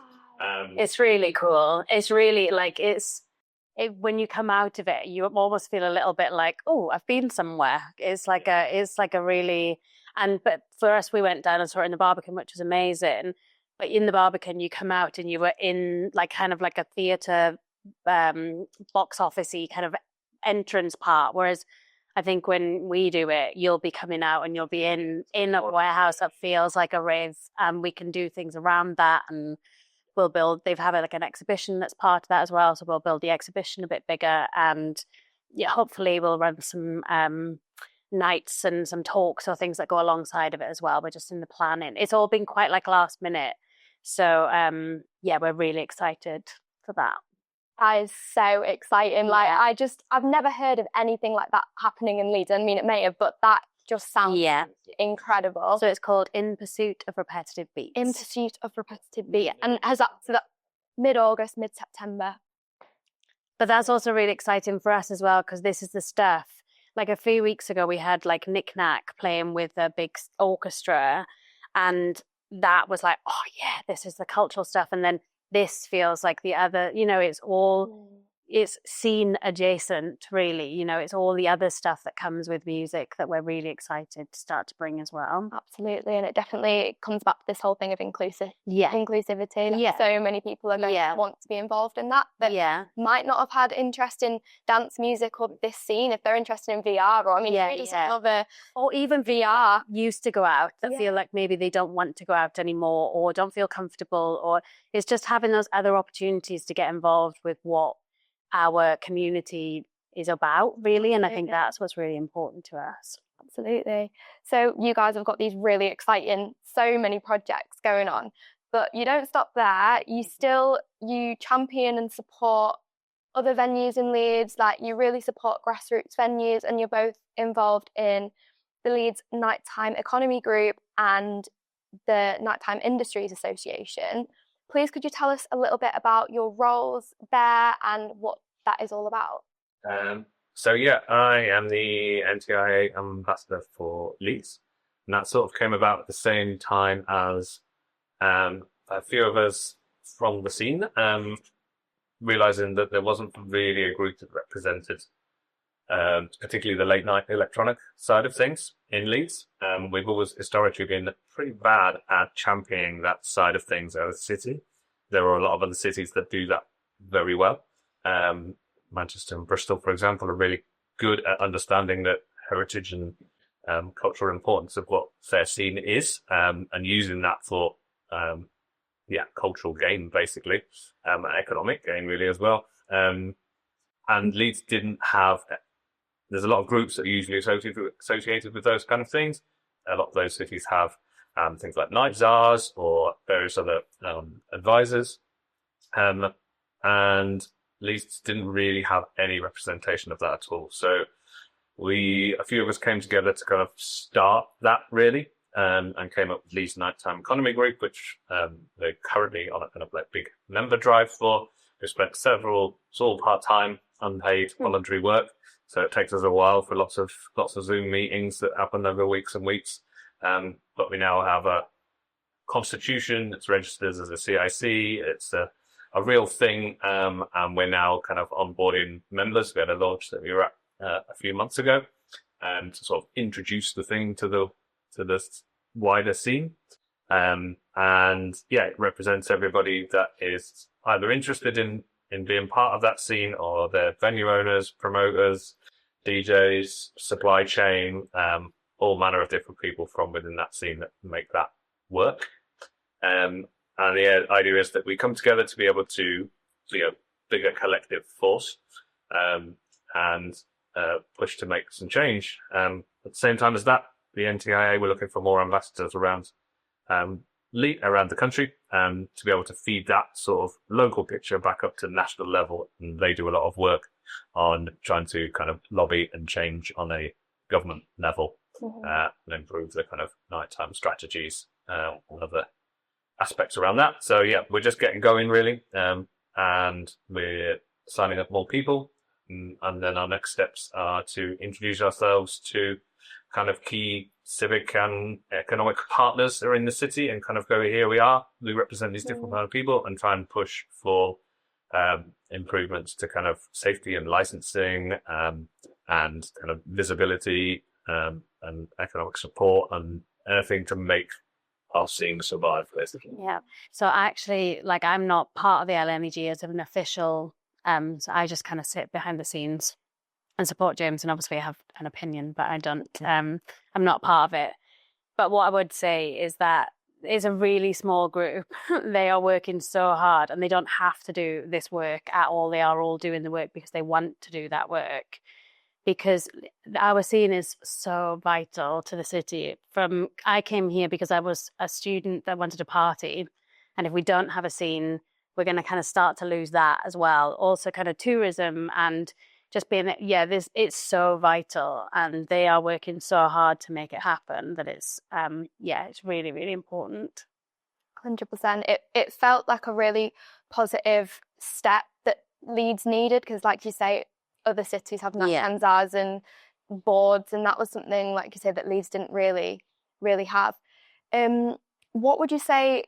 It's really cool. It's really like when you come out of it, you almost feel a little bit like, oh, I've been somewhere. It's like a really, but for us, we went down and saw it in the Barbican, which was amazing. But in the Barbican, you come out and you were in like kind of like a theatre box office-y kind of entrance part. Whereas I think when we do it, you'll be coming out and you'll be in a warehouse that feels like a rave, and we can do things around that, and they've had like an exhibition that's part of that as well, so we'll build the exhibition a bit bigger, and hopefully we'll run some nights and some talks or things that go alongside of it as well. We're just in the planning. It's all been quite like last minute, so we're really excited for that. That is so exciting. Like I've never heard of anything like that happening in Leeds. I mean, it may have, but that just sounds incredible. So it's called In Pursuit of Repetitive Beats. In Pursuit of Repetitive Beat. And has that mid-August, mid-September? But that's also really exciting for us as well, because this is the stuff. Like a few weeks ago, we had like Knick Knack playing with a big orchestra, and that was like, oh yeah, this is the cultural stuff. And then this feels like the other, it's scene adjacent, really. It's all the other stuff that comes with music that we're really excited to start to bring as well. Absolutely. And it definitely comes back to this whole thing of inclusivity. Like so many people are going to want to be involved in that might not have had interest in dance music or this scene. If they're interested in VR, or even VR used to go out that feel like maybe they don't want to go out anymore or don't feel comfortable, or it's just having those other opportunities to get involved with what our community is about, really. And I think that's what's really important to us. Absolutely. So you guys have got these really exciting, so many projects going on, but you don't stop there. You champion and support other venues in Leeds. Like, you really support grassroots venues, and you're both involved in the Leeds Nighttime Economy Group and the Nighttime Industries Association. Please, could you tell us a little bit about your roles there and what that is all about? I am the NTIA ambassador for Leeds, and that sort of came about at the same time as a few of us from the scene realizing that there wasn't really a group that represented particularly the late night electronic side of things in Leeds. We've always historically been pretty bad at championing that side of things as a city. There are a lot of other cities that do that very well. Manchester and Bristol, for example, are really good at understanding that heritage and cultural importance of what their scene is, and using that for cultural gain, basically, economic gain really as well. And Leeds didn't have. There's a lot of groups that are usually associated with those kind of things. A lot of those cities have things like night czars or various other advisors, and Leeds didn't really have any representation of that at all. So a few of us came together to kind of start that really, and came up with Leeds Nighttime Economy Group, which they're currently on a kind of like big member drive for. We spent it's all part-time, unpaid, voluntary work. So it takes us a while for lots of Zoom meetings that happen over weeks and weeks. But we now have a constitution. It's registered as a CIC. It's a real thing. And we're now kind of onboarding members. We had a launch that we were at a few months ago, to sort of introduce the thing to the wider scene. It represents everybody that is either interested in being part of that scene, or they're venue owners, promoters, DJs, supply chain, all manner of different people from within that scene that make that work. And the idea is that we come together to be able to be a bigger collective force, and push to make some change. At the same time as that, the NTIA, we're looking for more ambassadors around the country, to be able to feed that sort of local picture back up to national level. And they do a lot of work on trying to kind of lobby and change on a government level, and improve the kind of nighttime strategies, and other aspects around that. So yeah, we're just getting going really, and we're signing up more people. And then our next steps are to introduce ourselves to kind of key civic and economic partners that are in the city, and kind of go, here we are, we represent these different kind of people, and try and push for improvements to kind of safety and licensing, and kind of visibility, and economic support, and anything to make our scene survive, basically. Yeah. So actually, like, I'm not part of the LNEG as an official, so I just kind of sit behind the scenes and support James, and obviously I have an opinion, but I don't, I'm not part of it. But what I would say is that it's a really small group. They are working so hard, and they don't have to do this work at all. They are all doing the work because they want to do that work, because our scene is so vital to the city. I came here because I was a student that wanted to party, and if we don't have a scene, we're going to kind of start to lose that as well. Also kind of tourism and just being, it's so vital, and they are working so hard to make it happen that it's really, really important. 100%. It felt like a really positive step that Leeds needed, because like you say, other cities have nighttime czars and boards, and that was something, like you say, that Leeds didn't really have. What would you say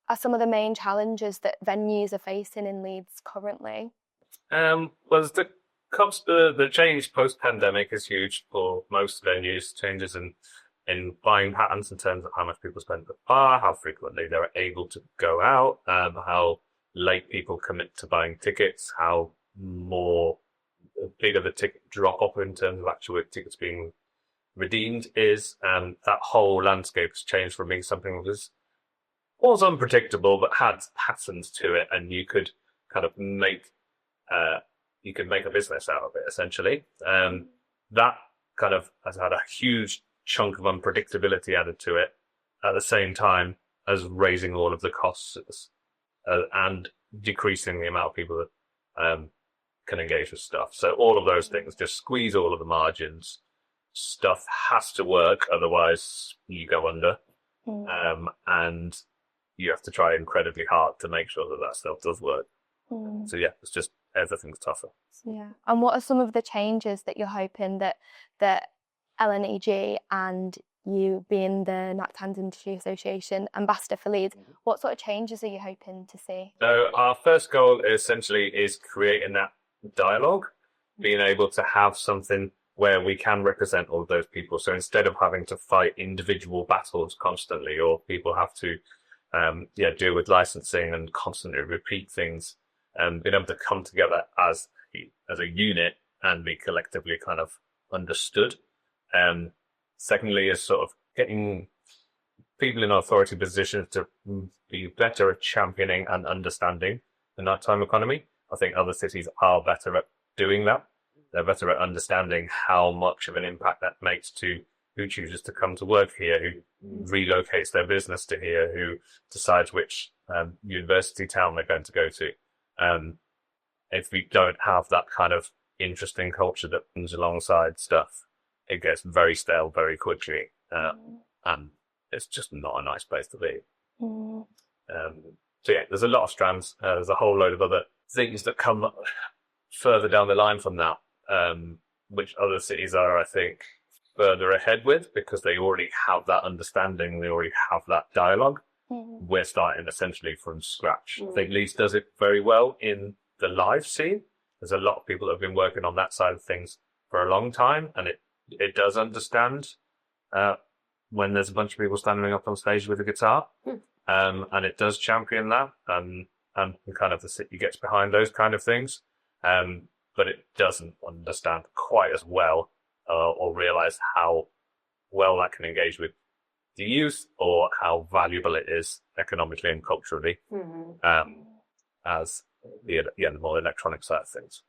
are some of the main challenges that venues are facing in Leeds currently? The change post-pandemic is huge for most venues. Changes in buying patterns in terms of how much people spend at the bar, how frequently they're able to go out, how late people commit to buying tickets, how bigger the ticket drop off in terms of actual tickets being redeemed is. That whole landscape has changed from being something that was unpredictable but had patterns to it, and you could kind of make a business out of it, essentially. That kind of has had a huge chunk of unpredictability added to it, at the same time as raising all of the costs, and decreasing the amount of people that can engage with stuff. So all of those things just squeeze all of the margins. Stuff has to work, otherwise you go under. And you have to try incredibly hard to make sure that stuff does work. So yeah, it's just, everything's tougher. Yeah. And what are some of the changes that you're hoping that LNEG and you being the 𝗏𝗡𝗧𝗔𝗜𝗟 Industry Association ambassador for Leeds, what sort of changes are you hoping to see? So our first goal essentially is creating that dialogue, being able to have something where we can represent all of those people. So instead of having to fight individual battles constantly, or people have to deal with licensing and constantly repeat things, being able to come together as a unit and be collectively kind of understood. Secondly is sort of getting people in authority positions to be better at championing and understanding the nighttime economy. I think other cities are better at doing that. They're better at understanding how much of an impact that makes to who chooses to come to work here, who relocates their business to here, who decides which university town they're going to go to. If we don't have that kind of interesting culture that comes alongside stuff, it gets very stale very quickly, and it's just not a nice place to be. So yeah, there's a lot of strands. There's a whole load of other things that come further down the line from that, which other cities are, I think, further ahead with, because they already have that understanding, they already have that dialogue. We're starting essentially from scratch. I think Leeds does it very well in the live scene. There's a lot of people that have been working on that side of things for a long time, and it does understand when there's a bunch of people standing up on stage with a guitar, and it does champion that, and kind of the city gets behind those kind of things, but it doesn't understand quite as well or realise how well that can engage with the youth, or how valuable it is economically and culturally, as the more electronic side of things.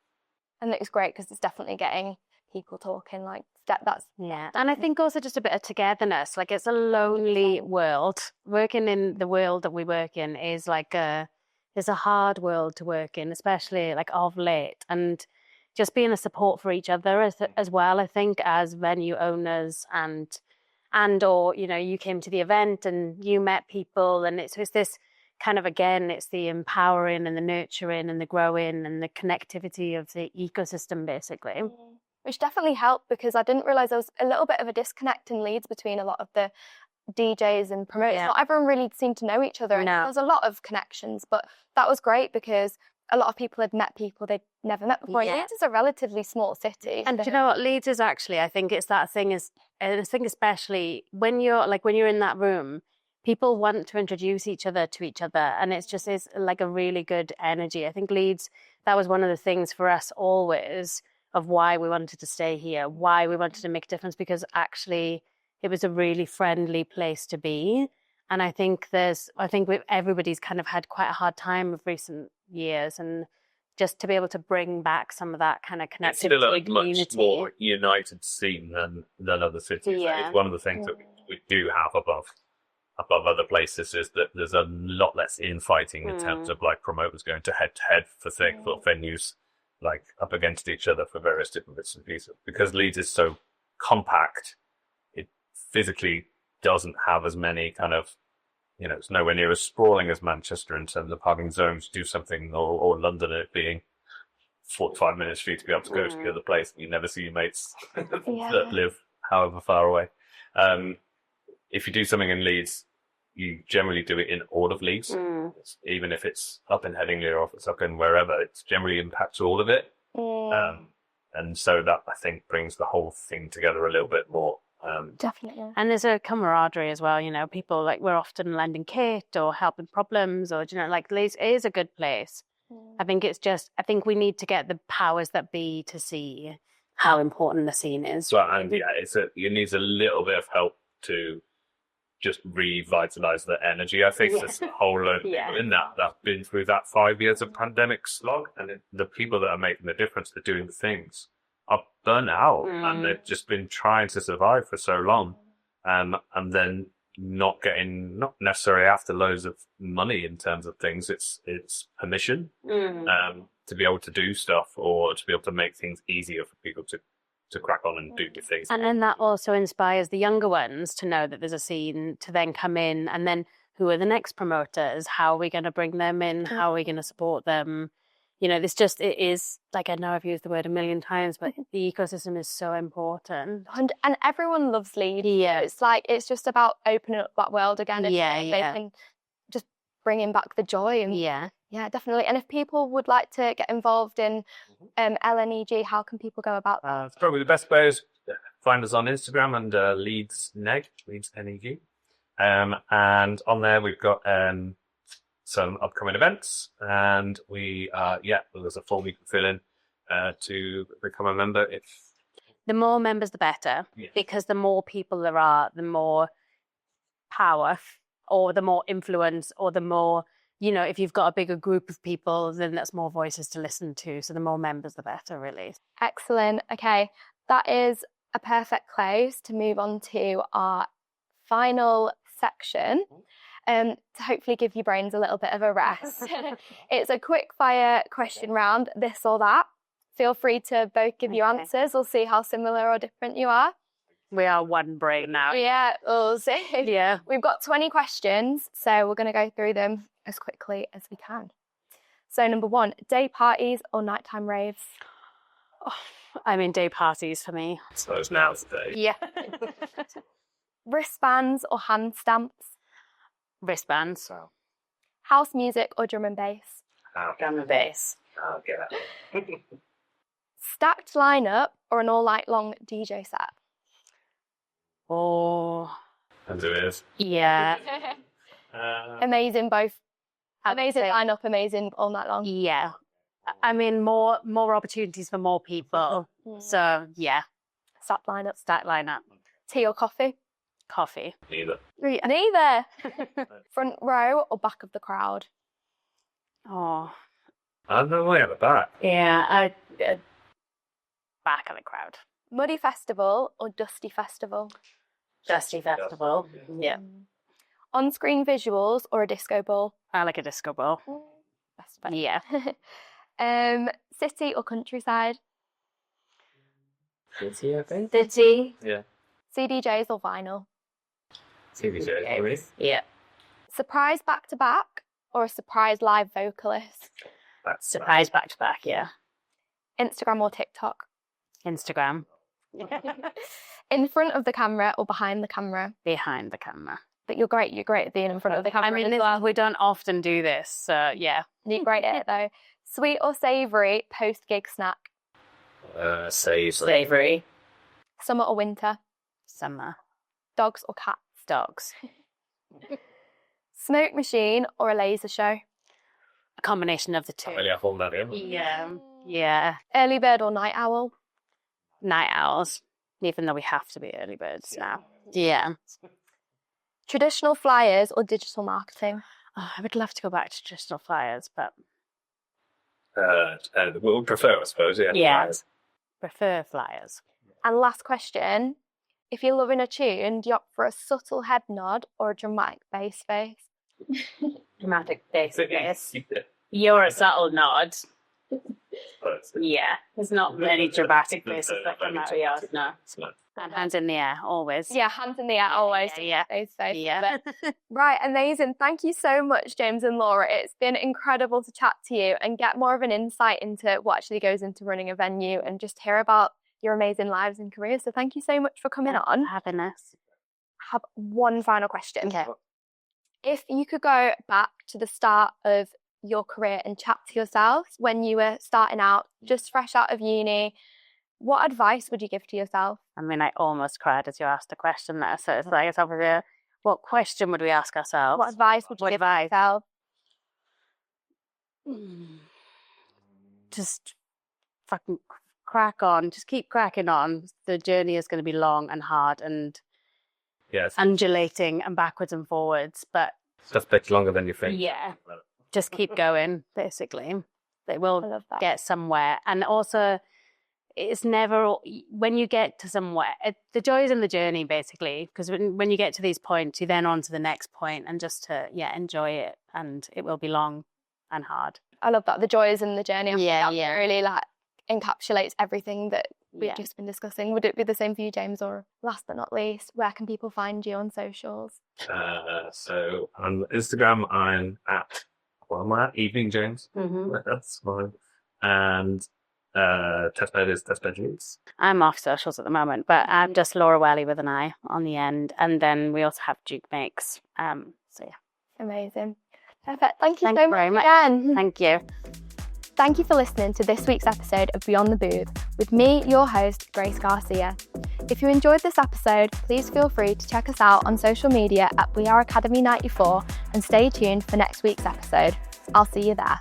And it's great because it's definitely getting people talking, like that's and I think also just a bit of togetherness. Like, it's a lonely world. Working in the world that we work in is like it's a hard world to work in, especially like of late, and just being a support for each other as well. I think as venue owners and or you came to the event and you met people, and it's this kind of, again, it's the empowering and the nurturing and the growing and the connectivity of the ecosystem, basically. Which definitely helped, because I didn't realise there was a little bit of a disconnect in Leeds between a lot of the DJs and promoters. Not everyone really seemed to know each other. And there was a lot of connections, but that was great because a lot of people had met people they'd never met before. Leeds is a relatively small city. And do you know what? Leeds is actually, I think it's that thing especially when you're in that room, people want to introduce each other to each other, and it's like a really good energy. I think Leeds, that was one of the things for us always, of why we wanted to stay here, why we wanted to make a difference, because actually it was a really friendly place to be. And I think everybody's kind of had quite a hard time of recent years, and just to be able to bring back some of that kind of connectivity. It's still a much more united scene than other cities. It's one of the things that we do have above other places, is that there's a lot less infighting in terms of like promoters going to head for venues, like up against each other for various different bits and pieces. Because Leeds is so compact, it physically doesn't have as many kind of, it's nowhere near as sprawling as Manchester in terms of having zones to do something, or London, it being 45 minutes for you to be able to go to the other place, and you never see your mates that live however far away. If you do something in Leeds, you generally do it in all of Leeds, even if it's up in Headingley or if it's up in wherever, it generally impacts all of it. And so that, I think, brings the whole thing together a little bit more. Definitely. And there's a camaraderie as well, people, like, we're often lending kit or helping problems, or, like, Leeds is a good place. I think we need to get the powers that be to see how important the scene is. Well, and it needs a little bit of help to just revitalise the energy. I think there's a whole load of people in that have been through that 5 years of pandemic slog, and the people that are making the difference, that are doing the things, are burnt out, and they've just been trying to survive for so long, and then not necessarily after loads of money in terms of things. It's permission to be able to do stuff, or to be able to make things easier for people to crack on and do new things. And then that also inspires the younger ones to know that there's a scene, to then come in, and then who are the next promoters? How are we going to bring them in? How are we going to support them? it is, like, I know I've used the word a million times, but the ecosystem is so important. And everyone loves Leeds. Yeah. It's just about opening up that world again. And Yeah, they yeah. can just bringing back the joy. And Yeah. yeah, definitely. And if people would like to get involved in LNEG, how can people go about that? It's probably the best way is find us on Instagram under Leeds NEG, Leeds NEG. And on there we've got some upcoming events, and there's a form you can fill in to become a member. If The more members, the better, because the more people there are, the more power or the more influence or the more, if you've got a bigger group of people, then that's more voices to listen to. So the more members, the better, really. Excellent. Okay, that is a perfect place to move on to our final section, to hopefully give your brains a little bit of a rest. It's a quick fire question round, this or that. Feel free to both give your answers. We'll see how similar or different you are. We are one brain now. Yeah, we'll see. Yeah. We've got 20 questions, so we're going to go through them as quickly as we can. So number 1, day parties or nighttime raves? Day parties for me. so it's now today. Yeah. Wristbands or hand stamps? Wristbands. So House music or drum and bass? Drum and bass. I'll get that. Stacked lineup or an all night long DJ set? Oh, And it is. yeah. Amazing both. I'd Amazing say- lineup, amazing all night long. Yeah. More opportunities for more people. So, yeah. Stacked lineup. Stack lineup. Tea or coffee? Coffee. Neither. Neither. Front row or back of the crowd? Oh, I don't know why at the back. yeah. Back of the crowd. Muddy festival or dusty festival? Dusty festival. Yeah. On-screen visuals or a disco ball? I like a disco ball. Best bet. Yeah. City or countryside? City, I think. City. Yeah. CDJs or vinyl? CDJ. Yeah. Surprise back-to-back or a surprise live vocalist? That's Surprise back to back. Yeah. Instagram or TikTok? Instagram. In front of the camera or behind the camera? Behind the camera. But you're great at being in front of the camera as well. We don't often do this, so yeah. You're great at it though. Sweet or savoury post-gig snack? Slavery. Summer or winter? Summer. Dogs or cats? Dogs. Smoke machine or a laser show? A combination of the two. Can't really hold that in. Yeah. Yeah. Early bird or night owl? Night owls. Even though we have to be early birds now. Yeah. Traditional flyers or digital marketing? Oh, I would love to go back to traditional flyers, but We'll prefer, I suppose, yeah. yeah. Prefer flyers. And last question, if you're loving a tune, do you opt for a subtle head nod or a dramatic bass face? Dramatic bass. You're a subtle nod. Yeah. There's not many dramatic faces that come out of yours, no. And hands in the air, always. Yeah, hands in the air always. Yeah. Face, face. Yeah. Right, amazing. Thank you so much, James and Laura. It's been incredible to chat to you and get more of an insight into what actually goes into running a venue and just hear about your amazing lives and careers. So thank you so much for coming on. Having us. I have one final question. Okay. If you could go back to the start of your career and chat to yourself when you were starting out, just fresh out of uni, what advice would you give to yourself? I almost cried as you asked the question there. So it's like, it's over there. What question would we ask ourselves? What advice would you give to yourself? Just fucking crack on. Just keep cracking on. The journey is going to be long and hard and Yes. undulating and backwards and forwards. But Just a bit longer than you think. yeah, just keep going, basically. They I will love that. get somewhere. And also, it's never, when you get to somewhere, the joy is in the journey, basically, because when you get to these points, you're then on to the next point and just to, enjoy it. And it will be long and hard. I love that. The joy is in the journey. I think Yeah, that yeah. really encapsulates everything that we've Yeah. just been discussing. Would it be the same for you, James? Or last but not least, where can people find you on socials? So on Instagram, I'm at, Evening James. Mm-hmm. That's my and TESTBED is TESTBED Leeds. I'm off socials at the moment, but I'm just 𝗬𝗬𝗖𝗓 with an I on the end. And then we also have Duke Makes. So yeah. Amazing. Perfect. Thank you Thank so you very much much. again. Thank you. Thank you for listening to this week's episode of Beyond the Booth with me, your host, Grace Garcia. If you enjoyed this episode, please feel free to check us out on social media at 𝗬𝗓𝗡𝗖𝗍94 and stay tuned for next week's episode. I'll see you there.